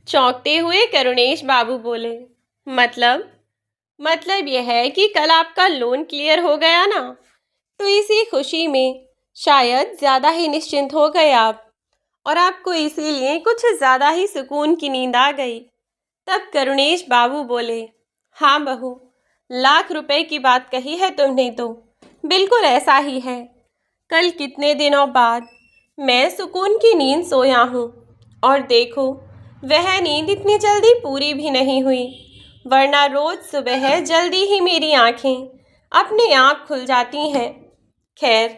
चौंकते हुए करुणेश बाबू बोले, मतलब यह है कि कल आपका लोन क्लियर हो गया ना, तो इसी खुशी में शायद ज़्यादा ही निश्चिंत हो गए आप, और आपको इसीलिए कुछ ज़्यादा ही सुकून की नींद आ गई। तब करुणेश बाबू बोले, हाँ बहू, लाख रुपए की बात कही है तुमने तो, बिल्कुल ऐसा ही है। कल कितने दिनों बाद मैं सुकून की नींद सोया हूँ, और देखो वह नींद इतनी जल्दी पूरी भी नहीं हुई, वरना रोज़ सुबह जल्दी ही मेरी आँखें अपने आप खुल जाती हैं। खैर,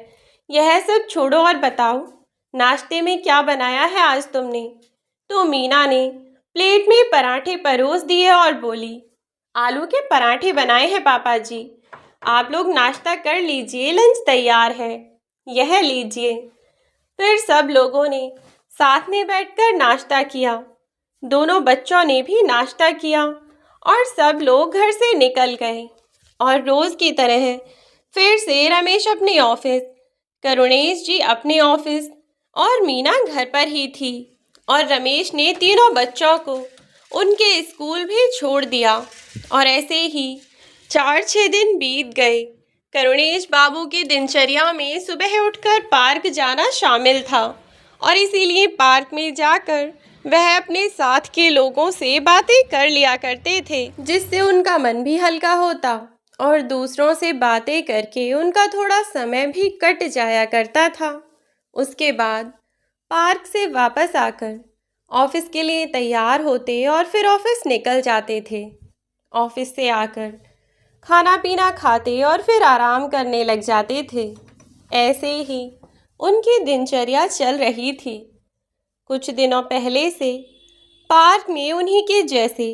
यह सब छोड़ो और बताओ, नाश्ते में क्या बनाया है आज तुमने? तो मीना ने प्लेट में पराठे परोस दिए और बोली, आलू के पराठे बनाए हैं पापा जी। आप लोग नाश्ता कर लीजिए, लंच तैयार है, यह लीजिए। फिर सब लोगों ने साथ में बैठकर नाश्ता किया। दोनों बच्चों ने भी नाश्ता किया और सब लोग घर से निकल गए। और रोज़ की तरह फिर से रमेश अपने ऑफिस, करुणेश जी अपने ऑफिस और मीना घर पर ही थी। और रमेश ने तीनों बच्चों को उनके स्कूल भी छोड़ दिया। और ऐसे ही 4-6 दिन बीत गए। करुणेश बाबू की दिनचर्या में सुबह उठकर पार्क जाना शामिल था, और इसीलिए पार्क में जाकर वह अपने साथ के लोगों से बातें कर लिया करते थे, जिससे उनका मन भी हल्का होता और दूसरों से बातें करके उनका थोड़ा समय भी कट जाया करता था। उसके बाद पार्क से वापस आकर ऑफिस के लिए तैयार होते और फिर ऑफिस निकल जाते थे। ऑफिस से आकर खाना पीना खाते और फिर आराम करने लग जाते थे। ऐसे ही उनकी दिनचर्या चल रही थी। कुछ दिनों पहले से पार्क में उन्हीं के जैसे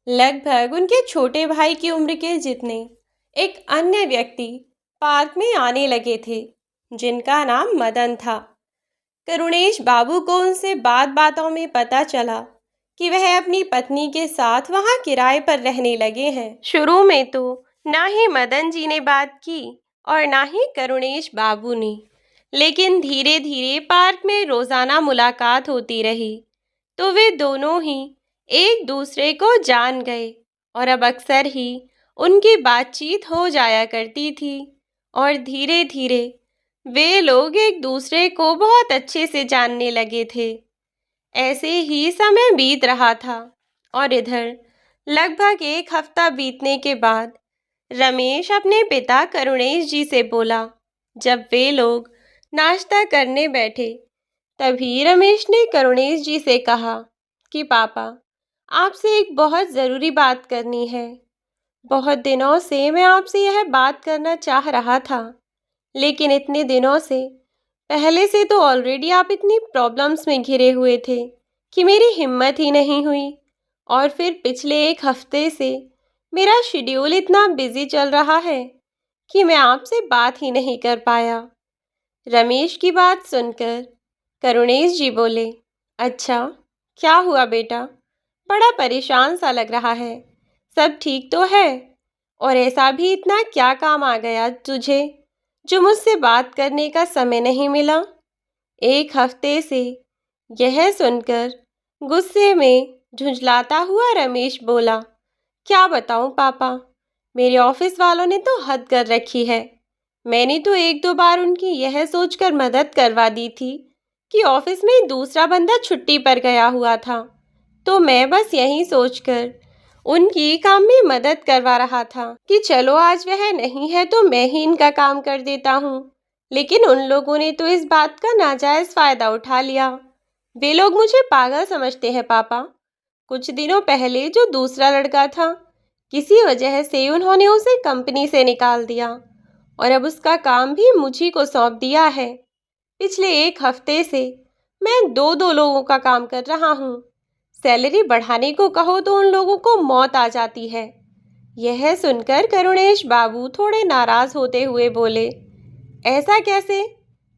लगभग उनके छोटे भाई की उम्र के जितने एक अन्य व्यक्ति पार्क में आने लगे थे, जिनका नाम मदन था। करुणेश बाबू को उनसे बातों में पता चला कि वह अपनी पत्नी के साथ वहाँ किराए पर रहने लगे हैं। शुरू में तो ना ही मदन जी ने बात की और ना ही करुणेश बाबू ने, लेकिन धीरे धीरे पार्क में रोज़ाना मुलाकात होती रही, तो वे दोनों ही एक दूसरे को जान गए और अब अक्सर ही उनकी बातचीत हो जाया करती थी। और धीरे धीरे वे लोग एक दूसरे को बहुत अच्छे से जानने लगे थे। ऐसे ही समय बीत रहा था और इधर लगभग 1 हफ्ता बीतने के बाद रमेश अपने पिता करुणेश जी से बोला। जब वे लोग नाश्ता करने बैठे, तभी रमेश ने करुणेश जी से कहा कि पापा, आपसे एक बहुत ज़रूरी बात करनी है। बहुत दिनों से मैं आपसे यह बात करना चाह रहा था, लेकिन इतने दिनों से पहले से तो ऑलरेडी आप इतनी प्रॉब्लम्स में घिरे हुए थे कि मेरी हिम्मत ही नहीं हुई। और फिर पिछले 1 हफ्ते से मेरा शेड्यूल इतना बिजी चल रहा है कि मैं आपसे बात ही नहीं कर पाया। रमेश की बात सुनकर करुणेश जी बोले, अच्छा, क्या हुआ बेटा? बड़ा परेशान सा लग रहा है। सब ठीक तो है? और ऐसा भी इतना क्या काम आ गया तुझे जो मुझसे बात करने का समय नहीं मिला? 1 हफ्ते से यह सुनकर गुस्से में झुंझलाता हुआ रमेश बोला, क्या बताऊं पापा, मेरे ऑफिस वालों ने तो हद कर रखी है। मैंने तो 1-2 बार उनकी यह सोचकर मदद करवा दी थी कि ऑफिस में दूसरा बंदा छुट्टी पर गया हुआ था, तो मैं बस यही सोचकर उनकी काम में मदद करवा रहा था कि चलो आज वह नहीं है तो मैं ही इनका काम कर देता हूँ। लेकिन उन लोगों ने तो इस बात का नाजायज़ फ़ायदा उठा लिया। वे लोग मुझे पागल समझते हैं पापा। कुछ दिनों पहले जो दूसरा लड़का था, किसी वजह से उन्होंने उसे कंपनी से निकाल दिया और अब उसका काम भी मुझी को सौंप दिया है। पिछले 1 हफ्ते से मैं 2-2 लोगों का काम कर रहा हूँ। सैलरी बढ़ाने को कहो तो उन लोगों को मौत आ जाती है। यह सुनकर करुणेश बाबू थोड़े नाराज होते हुए बोले, ऐसा कैसे?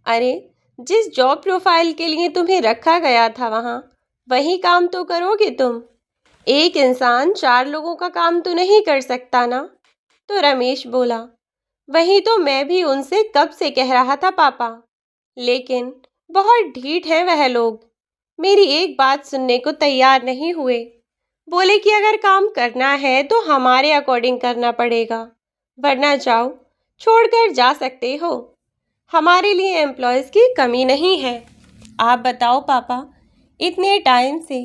अरे, जिस जॉब प्रोफाइल के लिए तुम्हें रखा गया था वहाँ वही काम तो करोगे तुम। एक इंसान 4 लोगों का काम तो नहीं कर सकता ना? तो रमेश बोला, वही तो मैं भी उनसे कब से कह रहा था पापा, लेकिन बहुत ढीठ हैं वह लोग। मेरी एक बात सुनने को तैयार नहीं हुए। बोले कि अगर काम करना है तो हमारे अकॉर्डिंग करना पड़ेगा, वरना जाओ, छोड़कर जा सकते हो। हमारे लिए एम्प्लॉयज़ की कमी नहीं है। आप बताओ पापा, इतने टाइम से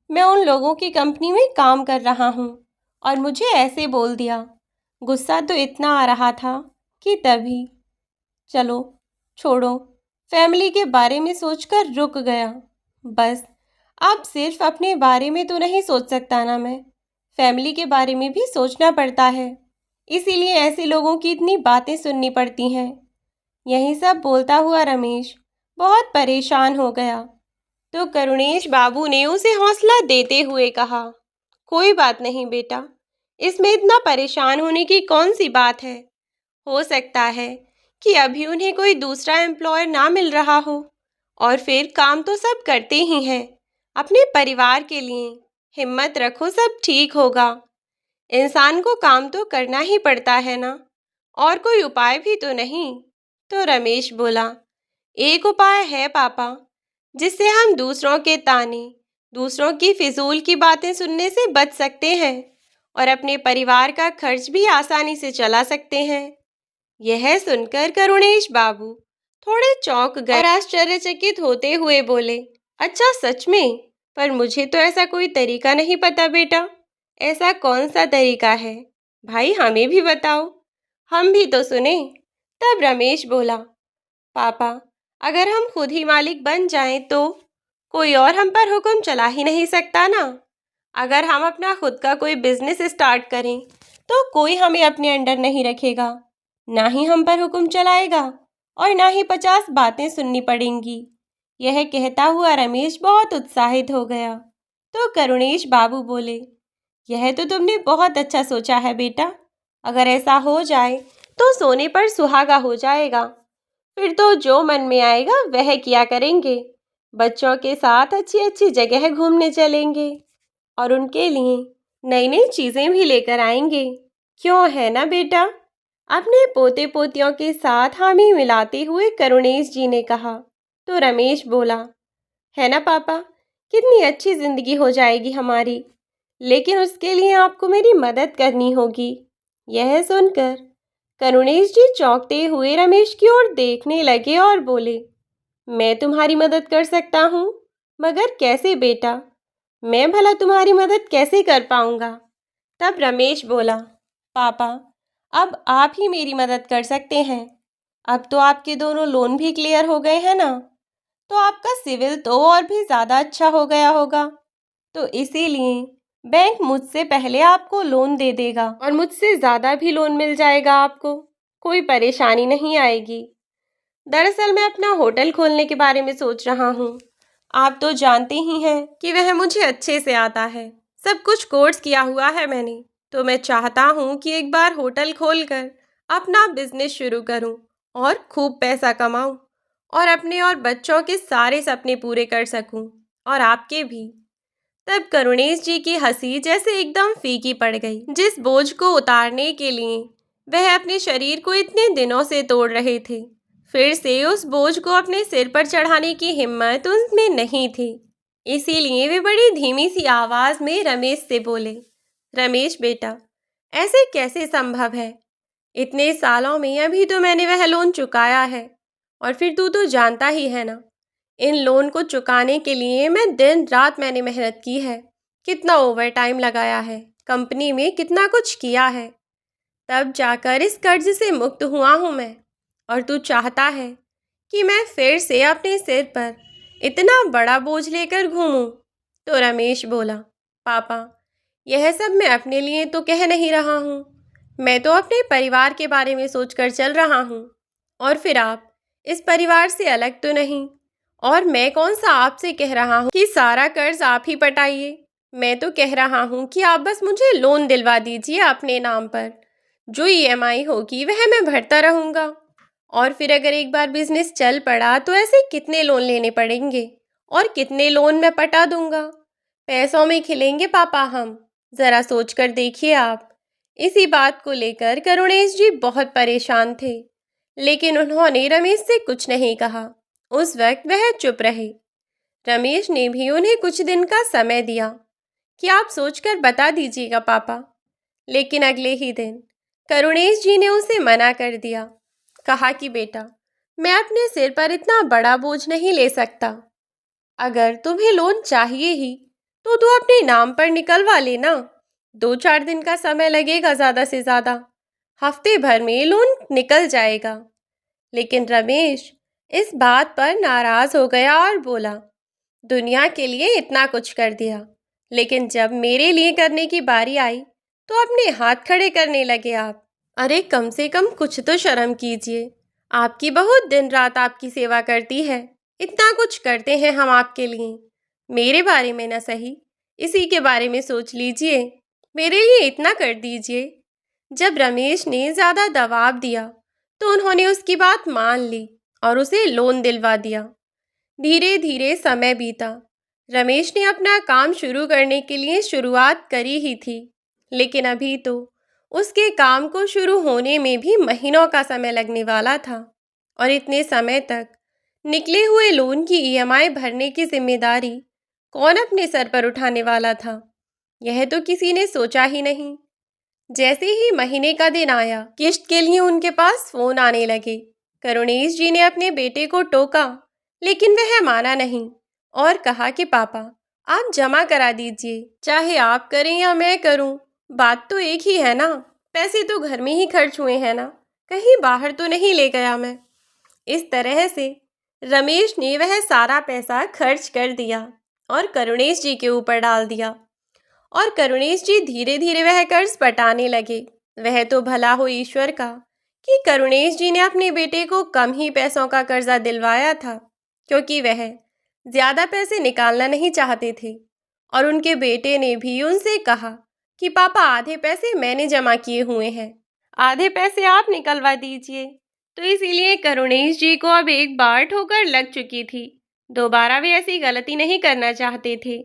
मैं उन लोगों की कंपनी में काम कर रहा हूँ और मुझे ऐसे बोल दिया। गुस्सा तो इतना आ रहा था कि तभी, चलो छोड़ो, फैमिली के बारे में सोचकर रुक गया। बस अब सिर्फ अपने बारे में तो नहीं सोच सकता ना मैं, फैमिली के बारे में भी सोचना पड़ता है। इसीलिए ऐसे लोगों की इतनी बातें सुननी पड़ती हैं। यही सब बोलता हुआ रमेश बहुत परेशान हो गया। तो करुणेश बाबू ने उसे हौसला देते हुए कहा, कोई बात नहीं बेटा, इसमें इतना परेशान होने की कौन सी बात है। हो सकता है कि अभी उन्हें कोई दूसरा एम्प्लॉयर ना मिल रहा हो, और फिर काम तो सब करते ही हैं अपने परिवार के लिए। हिम्मत रखो, सब ठीक होगा। इंसान को काम तो करना ही पड़ता है ना, और कोई उपाय भी तो नहीं। तो रमेश बोला, एक उपाय है पापा, जिससे हम दूसरों के ताने, दूसरों की फिजूल की बातें सुनने से बच सकते हैं और अपने परिवार का खर्च भी आसानी से चला सकते हैं। यह सुनकर करुणेश बाबू थोड़े चौंक गए और आश्चर्यचकित होते हुए बोले, अच्छा सच में? पर मुझे तो ऐसा कोई तरीका नहीं पता बेटा। ऐसा कौन सा तरीका है भाई, हमें भी बताओ, हम भी तो सुने। तब रमेश बोला, पापा, अगर हम खुद ही मालिक बन जाएं तो कोई और हम पर हुक्म चला ही नहीं सकता ना। अगर हम अपना खुद का कोई बिजनेस स्टार्ट करें तो कोई हमें अपने अंडर नहीं रखेगा, ना ही हम पर हुक्म चलाएगा और ना ही 50 बातें सुननी पड़ेंगी। यह कहता हुआ रमेश बहुत उत्साहित हो गया। तो करुणेश बाबू बोले, यह तो तुमने बहुत अच्छा सोचा है बेटा। अगर ऐसा हो जाए तो सोने पर सुहागा हो जाएगा। फिर तो जो मन में आएगा वह किया करेंगे। बच्चों के साथ अच्छी अच्छी जगह घूमने चलेंगे और उनके लिए नई नई चीज़ें भी लेकर आएंगे। क्यों है ना बेटा? अपने पोते पोतियों के साथ हामी मिलाते हुए करुणेश जी ने कहा। तो रमेश बोला, है ना पापा, कितनी अच्छी ज़िंदगी हो जाएगी हमारी, लेकिन उसके लिए आपको मेरी मदद करनी होगी। यह सुनकर करुणेश जी चौंकते हुए रमेश की ओर देखने लगे और बोले, मैं तुम्हारी मदद कर सकता हूँ, मगर कैसे बेटा? मैं भला तुम्हारी मदद कैसे कर पाऊँगा? तब रमेश बोला, पापा, अब आप ही मेरी मदद कर सकते हैं। अब तो आपके दोनों लोन भी क्लियर हो गए हैं ना, तो आपका सिविल तो और भी ज़्यादा अच्छा हो गया होगा। तो इसीलिए बैंक मुझसे पहले आपको लोन दे देगा और मुझसे ज़्यादा भी लोन मिल जाएगा आपको। कोई परेशानी नहीं आएगी। दरअसल मैं अपना होटल खोलने के बारे में सोच रहा हूँ। आप तो जानते ही हैं कि वह मुझे अच्छे से आता है। सब कुछ कोर्स किया हुआ है मैंने। तो मैं चाहता हूँ कि एक बार होटल खोलकर अपना बिजनेस शुरू करूँ और खूब पैसा कमाऊँ और अपने और बच्चों के सारे सपने पूरे कर सकूँ, और आपके भी। तब करुणेश जी की हंसी जैसे एकदम फीकी पड़ गई। जिस बोझ को उतारने के लिए वह अपने शरीर को इतने दिनों से तोड़ रहे थे, फिर से उस बोझ को अपने सिर पर चढ़ाने की हिम्मत उनमें नहीं थी। इसीलिए वे बड़ी धीमी सी आवाज में रमेश से बोले, रमेश बेटा, ऐसे कैसे संभव है? इतने सालों में अभी तो मैंने वह लोन चुकाया है, और फिर तू तो जानता ही है ना, इन लोन को चुकाने के लिए मैं दिन रात मैंने मेहनत की है, कितना ओवर टाइम लगाया है, कंपनी में कितना कुछ किया है, तब जाकर इस कर्ज से मुक्त हुआ हूँ मैं। और तू चाहता है कि मैं फिर से अपने सिर पर इतना बड़ा बोझ लेकर घूमूं? तो रमेश बोला, पापा, यह सब मैं अपने लिए तो कह नहीं रहा हूँ, मैं तो अपने परिवार के बारे में सोचकर चल रहा हूँ। और फिर आप इस परिवार से अलग तो नहीं, और मैं कौन सा आपसे कह रहा हूँ कि सारा कर्ज आप ही पटाइए। मैं तो कह रहा हूँ कि आप बस मुझे लोन दिलवा दीजिए अपने नाम पर। जो ईएमआई होगी वह मैं भरता रहूँगा। और फिर अगर एक बार बिजनेस चल पड़ा तो ऐसे कितने लोन लेने पड़ेंगे और कितने लोन मैं पटा दूंगा। पैसों में खिलेंगे पापा हम। ज़रा सोच कर देखिए आप। इसी बात को लेकर करुणेश जी बहुत परेशान थे, लेकिन उन्होंने रमेश से कुछ नहीं कहा। उस वक्त वह चुप रहे। रमेश ने भी उन्हें कुछ दिन का समय दिया कि आप सोचकर बता दीजिएगा पापा। लेकिन अगले ही दिन करुणेश जी ने उसे मना कर दिया। कहा कि बेटा, मैं अपने सिर पर इतना बड़ा बोझ नहीं ले सकता। अगर तुम्हें लोन चाहिए ही तो तू अपने नाम पर निकलवा लेना। 2-4 दिन का समय लगेगा ज़्यादा से ज़्यादा। हफ्ते भर में लोन निकल जाएगा। लेकिन रमेश इस बात पर नाराज हो गया और बोला, दुनिया के लिए इतना कुछ कर दिया, लेकिन जब मेरे लिए करने की बारी आई तो अपने हाथ खड़े करने लगे आप। अरे कम से कम कुछ तो शर्म कीजिए। आपकी बहू दिन रात आपकी सेवा करती है। इतना कुछ करते हैं हम आपके लिए। मेरे बारे में ना सही, इसी के बारे में सोच लीजिए। मेरे लिए इतना कर दीजिए। जब रमेश ने ज़्यादा दबाव दिया तो उन्होंने उसकी बात मान ली और उसे लोन दिलवा दिया। धीरे धीरे समय बीता। रमेश ने अपना काम शुरू करने के लिए शुरुआत करी ही थी, लेकिन अभी तो उसके काम को शुरू होने में भी महीनों का समय लगने वाला था। और इतने समय तक निकले हुए लोन की ईएमआई भरने की जिम्मेदारी कौन अपने सर पर उठाने वाला था, यह तो किसी ने सोचा ही नहीं। जैसे ही महीने का दिन आया, किश्त के लिए उनके पास फोन आने लगे। करुणेश जी ने अपने बेटे को टोका, लेकिन वह माना नहीं और कहा कि पापा, आप जमा करा दीजिए, चाहे आप करें या मैं करूं, बात तो एक ही है ना। पैसे तो घर में ही खर्च हुए हैं ना, कहीं बाहर तो नहीं ले गया मैं। इस तरह से रमेश ने वह सारा पैसा खर्च कर दिया और करुणेश जी के ऊपर डाल दिया। और करुणेश जी धीरे धीरे वह कर्ज पटाने लगे। वह तो भला हो ईश्वर का कि करुणेश जी ने अपने बेटे को कम ही पैसों का कर्जा दिलवाया था, क्योंकि वह ज्यादा पैसे निकालना नहीं चाहते थे। और उनके बेटे ने भी उनसे कहा कि पापा, आधे पैसे मैंने जमा किए हुए हैं, आधे पैसे आप निकलवा दीजिए। तो इसीलिए करुणेश जी को अब एक बार ठोकर लग चुकी थी। दोबारा वे ऐसी गलती नहीं करना चाहते थे।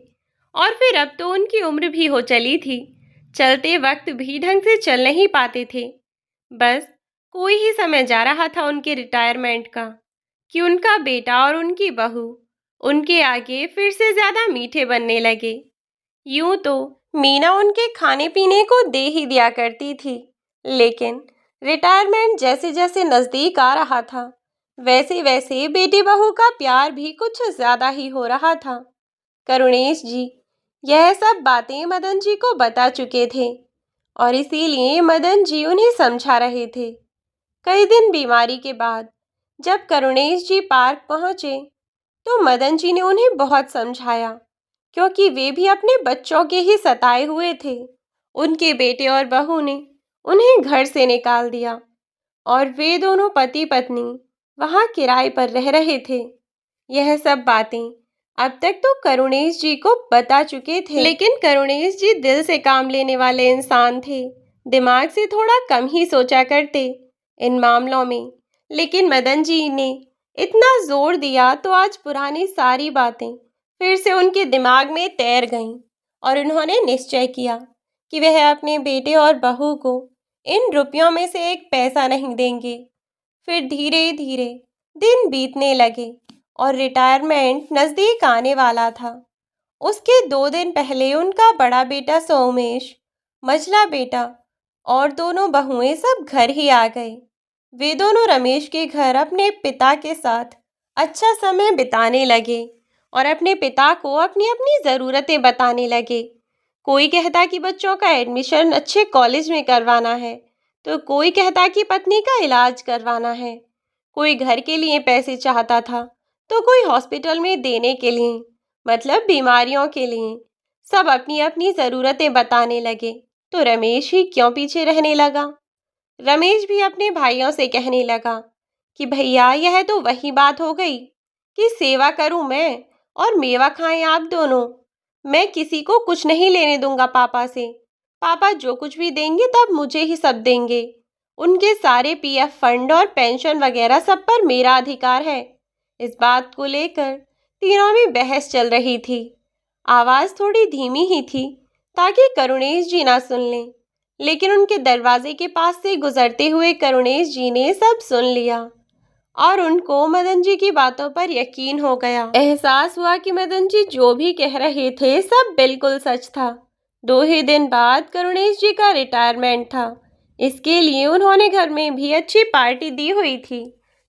और फिर अब तो उनकी उम्र भी हो चली थी, चलते वक्त भी ढंग से चल नहीं पाते थे। बस कोई ही समय जा रहा था उनके रिटायरमेंट का कि उनका बेटा और उनकी बहू उनके आगे फिर से ज्यादा मीठे बनने लगे। यूं तो मीना उनके खाने पीने को दे ही दिया करती थी, लेकिन रिटायरमेंट जैसे जैसे नजदीक आ रहा था, वैसे वैसे बेटी बहू का प्यार भी कुछ ज्यादा ही हो रहा था। करुणेश जी यह सब बातें मदन जी को बता चुके थे और इसीलिए मदन जी उन्हें समझा रहे थे। कई दिन बीमारी के बाद जब करुणेश जी पार्क पहुंचे तो मदन जी ने उन्हें बहुत समझाया, क्योंकि वे भी अपने बच्चों के ही सताए हुए थे। उनके बेटे और बहू ने उन्हें घर से निकाल दिया और वे दोनों पति पत्नी वहां किराए पर रह रहे थे। यह सब बातें अब तक तो करुणेश जी को बता चुके थे, लेकिन करुणेश जी दिल से काम लेने वाले इंसान थे। दिमाग से थोड़ा कम ही सोचा करते इन मामलों में। लेकिन मदन जी ने इतना जोर दिया तो आज पुरानी सारी बातें फिर से उनके दिमाग में तैर गईं और उन्होंने निश्चय किया कि वह अपने बेटे और बहू को इन रुपयों में से एक पैसा नहीं देंगे। फिर धीरे धीरे दिन बीतने लगे और रिटायरमेंट नज़दीक आने वाला था। उसके 2 दिन पहले उनका बड़ा बेटा सोमेश, मझला बेटा और दोनों बहुएं सब घर ही आ गए। वे दोनों रमेश के घर अपने पिता के साथ अच्छा समय बिताने लगे और अपने पिता को अपनी अपनी ज़रूरतें बताने लगे। कोई कहता कि बच्चों का एडमिशन अच्छे कॉलेज में करवाना है, तो कोई कहता कि पत्नी का इलाज करवाना है। कोई घर के लिए पैसे चाहता था, तो कोई हॉस्पिटल में देने के लिए, मतलब बीमारियों के लिए। सब अपनी अपनी ज़रूरतें बताने लगे, तो रमेश ही क्यों पीछे रहने लगा। रमेश भी अपने भाइयों से कहने लगा कि भैया, यह तो वही बात हो गई कि सेवा करूं मैं और मेवा खाएं आप दोनों। मैं किसी को कुछ नहीं लेने दूंगा पापा से। पापा जो कुछ भी देंगे तब मुझे ही सब देंगे। उनके सारे पीएफ फंड और पेंशन वगैरह सब पर मेरा अधिकार है। इस बात को लेकर तीनों में बहस चल रही थी। आवाज़ थोड़ी धीमी ही थी ताकि करुणेश जी ना सुन लें, लेकिन उनके दरवाजे के पास से गुजरते हुए करुणेश जी ने सब सुन लिया और उनको मदन जी की बातों पर यकीन हो गया। एहसास हुआ कि मदन जी जो भी कह रहे थे सब बिल्कुल सच था। 2 ही दिन बाद करुणेश जी का रिटायरमेंट था। इसके लिए उन्होंने घर में भी अच्छी पार्टी दी हुई थी,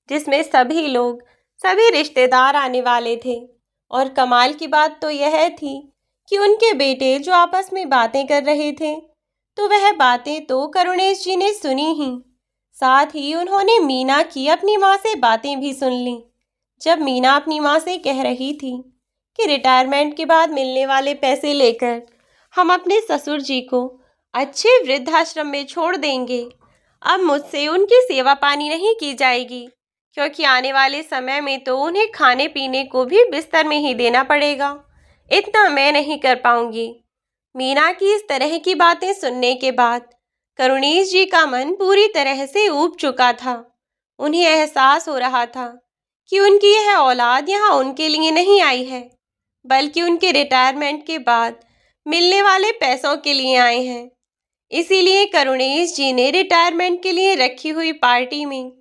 जिसमें सभी लोग, सभी रिश्तेदार आने वाले थे। और कमाल की बात तो यह थी कि उनके बेटे जो आपस में बातें कर रहे थे, तो वह बातें तो करुणेश जी ने सुनी ही, साथ ही उन्होंने मीना की अपनी माँ से बातें भी सुन लीं। जब मीना अपनी माँ से कह रही थी कि रिटायरमेंट के बाद मिलने वाले पैसे लेकर हम अपने ससुर जी को अच्छे वृद्धाश्रम में छोड़ देंगे। अब मुझसे उनकी सेवा पानी नहीं की जाएगी, क्योंकि आने वाले समय में तो उन्हें खाने पीने को भी बिस्तर में ही देना पड़ेगा। इतना मैं नहीं कर पाऊंगी। मीना की इस तरह की बातें सुनने के बाद करुणेश जी का मन पूरी तरह से ऊब चुका था। उन्हें एहसास हो रहा था कि उनकी यह औलाद यहाँ उनके लिए नहीं आई है, बल्कि उनके रिटायरमेंट के बाद मिलने वाले पैसों के लिए आए हैं। इसीलिए करुणेश जी ने रिटायरमेंट के लिए रखी हुई पार्टी में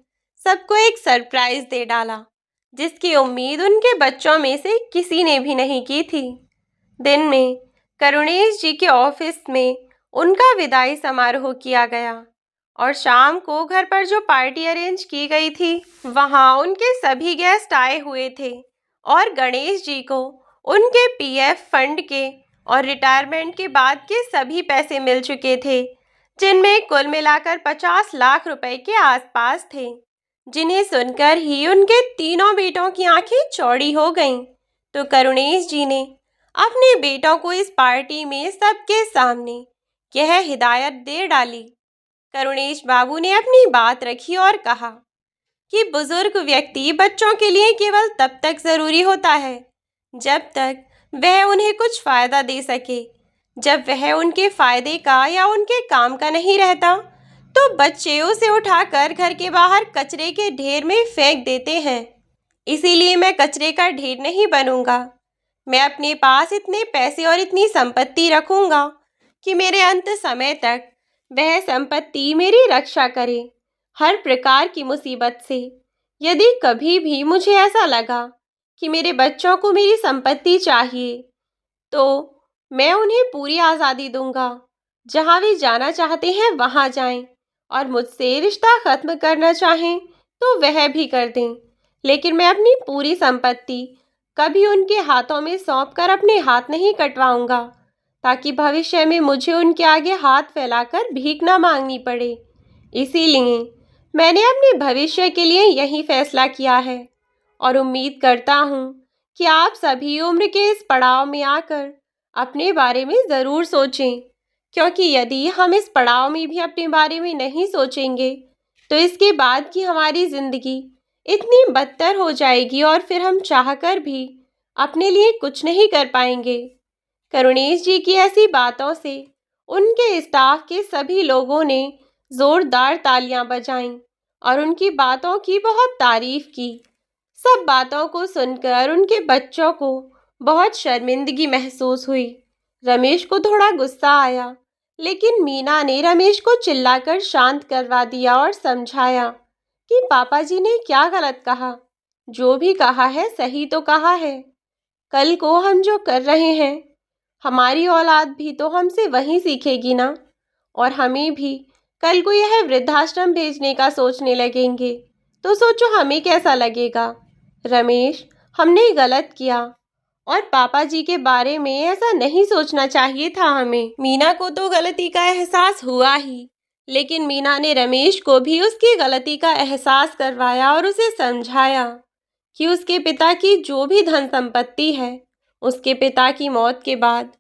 सबको एक सरप्राइज दे डाला, जिसकी उम्मीद उनके बच्चों में से किसी ने भी नहीं की थी। दिन में करुणेश जी के ऑफिस में उनका विदाई समारोह किया गया और शाम को घर पर जो पार्टी अरेंज की गई थी, वहां उनके सभी गेस्ट आए हुए थे और गणेश जी को उनके पीएफ फंड के और रिटायरमेंट के बाद के सभी पैसे मिल चुके थे, जिनमें कुल मिलाकर 50 लाख रुपए के आसपास थे, जिन्हें सुनकर ही उनके तीनों बेटों की आंखें चौड़ी हो गईं। तो करुणेश जी ने अपने बेटों को इस पार्टी में सबके सामने यह हिदायत दे डाली। करुणेश बाबू ने अपनी बात रखी और कहा कि बुजुर्ग व्यक्ति बच्चों के लिए केवल तब तक ज़रूरी होता है जब तक वह उन्हें कुछ फ़ायदा दे सके। जब वह उनके फ़ायदे का या उनके काम का नहीं रहता, तो बच्चे उसे उठाकर घर के बाहर कचरे के ढेर में फेंक देते हैं। इसीलिए मैं कचरे का ढेर नहीं बनूंगा। मैं अपने पास इतने पैसे और इतनी संपत्ति रखूंगा कि मेरे अंत समय तक वह संपत्ति मेरी रक्षा करे हर प्रकार की मुसीबत से। यदि कभी भी मुझे ऐसा लगा कि मेरे बच्चों को मेरी संपत्ति चाहिए, तो मैं उन्हें पूरी आज़ादी दूंगा। जहां वे जाना चाहते हैं वहां जाएं, और मुझसे रिश्ता ख़त्म करना चाहें तो वह भी कर दें। लेकिन मैं अपनी पूरी संपत्ति कभी उनके हाथों में सौंप कर अपने हाथ नहीं कटवाऊंगा, ताकि भविष्य में मुझे उनके आगे हाथ फैलाकर भीख ना मांगनी पड़े। इसीलिए मैंने अपने भविष्य के लिए यही फैसला किया है और उम्मीद करता हूँ कि आप सभी उम्र के इस पड़ाव में आकर अपने बारे में ज़रूर सोचें, क्योंकि यदि हम इस पड़ाव में भी अपने बारे में नहीं सोचेंगे तो इसके बाद की हमारी ज़िंदगी इतनी बदतर हो जाएगी और फिर हम चाहकर भी अपने लिए कुछ नहीं कर पाएंगे। करुणेश जी की ऐसी बातों से उनके स्टाफ के सभी लोगों ने जोरदार तालियां बजाईं और उनकी बातों की बहुत तारीफ की। सब बातों को सुनकर उनके बच्चों को बहुत शर्मिंदगी महसूस हुई। रमेश को थोड़ा गुस्सा आया, लेकिन मीना ने रमेश को चिल्लाकर शांत करवा दिया और समझाया कि पापा जी ने क्या गलत कहा। जो भी कहा है सही तो कहा है। कल को हम जो कर रहे हैं, हमारी औलाद भी तो हमसे वही सीखेगी ना, और हमें भी कल को यह वृद्धाश्रम भेजने का सोचने लगेंगे तो सोचो हमें कैसा लगेगा। रमेश, हमने गलत किया और पापा जी के बारे में ऐसा नहीं सोचना चाहिए था हमें। मीना को तो गलती का एहसास हुआ ही, लेकिन मीना ने रमेश को भी उसकी गलती का एहसास करवाया और उसे समझाया कि उसके पिता की जो भी धन संपत्ति है, उसके पिता की मौत के बाद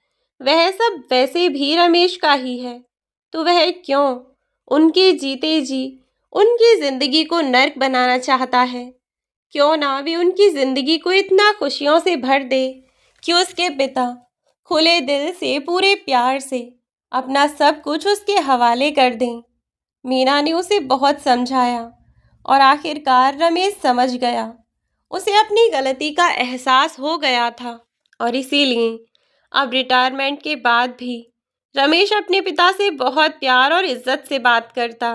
वह सब वैसे भी रमेश का ही है, तो वह क्यों उनके जीते जी उनकी ज़िंदगी को नर्क बनाना चाहता है। क्यों ना वे उनकी ज़िंदगी को इतना खुशियों से भर दे कि उसके पिता खुले दिल से, पूरे प्यार से अपना सब कुछ उसके हवाले कर दें। मीना ने उसे बहुत समझाया और आखिरकार रमेश समझ गया। उसे अपनी गलती का एहसास हो गया था और इसीलिए अब रिटायरमेंट के बाद भी रमेश अपने पिता से बहुत प्यार और इज्जत से बात करता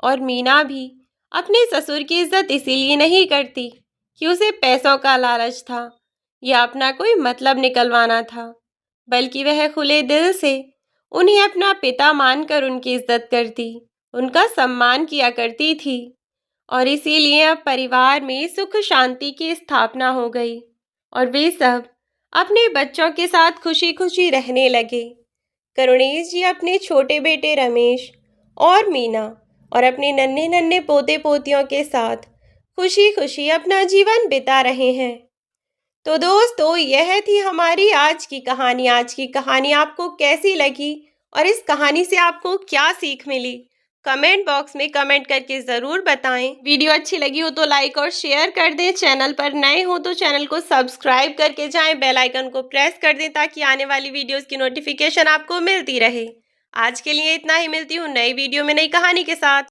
और मीना भी अपने ससुर की इज्जत इसीलिए नहीं करती कि उसे पैसों का लालच था या अपना कोई मतलब निकलवाना था, बल्कि वह खुले दिल से उन्हें अपना पिता मानकर उनकी इज्जत करती, उनका सम्मान किया करती थी। और इसीलिए अब परिवार में सुख शांति की स्थापना हो गई और वे सब अपने बच्चों के साथ खुशी खुशी रहने लगे। करुणेश जी अपने छोटे बेटे रमेश और मीना और अपने नन्हे नन्हे पोते पोतियों के साथ खुशी खुशी अपना जीवन बिता रहे हैं। तो दोस्तों, यह थी हमारी आज की कहानी। आज की कहानी आपको कैसी लगी और इस कहानी से आपको क्या सीख मिली, कमेंट बॉक्स में कमेंट करके ज़रूर बताएं। वीडियो अच्छी लगी हो तो लाइक और शेयर कर दें। चैनल पर नए हो तो चैनल को सब्सक्राइब करके जाएं, बेल आइकन को प्रेस कर दें ताकि आने वाली वीडियोस की नोटिफिकेशन आपको मिलती रहे। आज के लिए इतना ही, मिलती हूँ नई वीडियो में नई कहानी के साथ।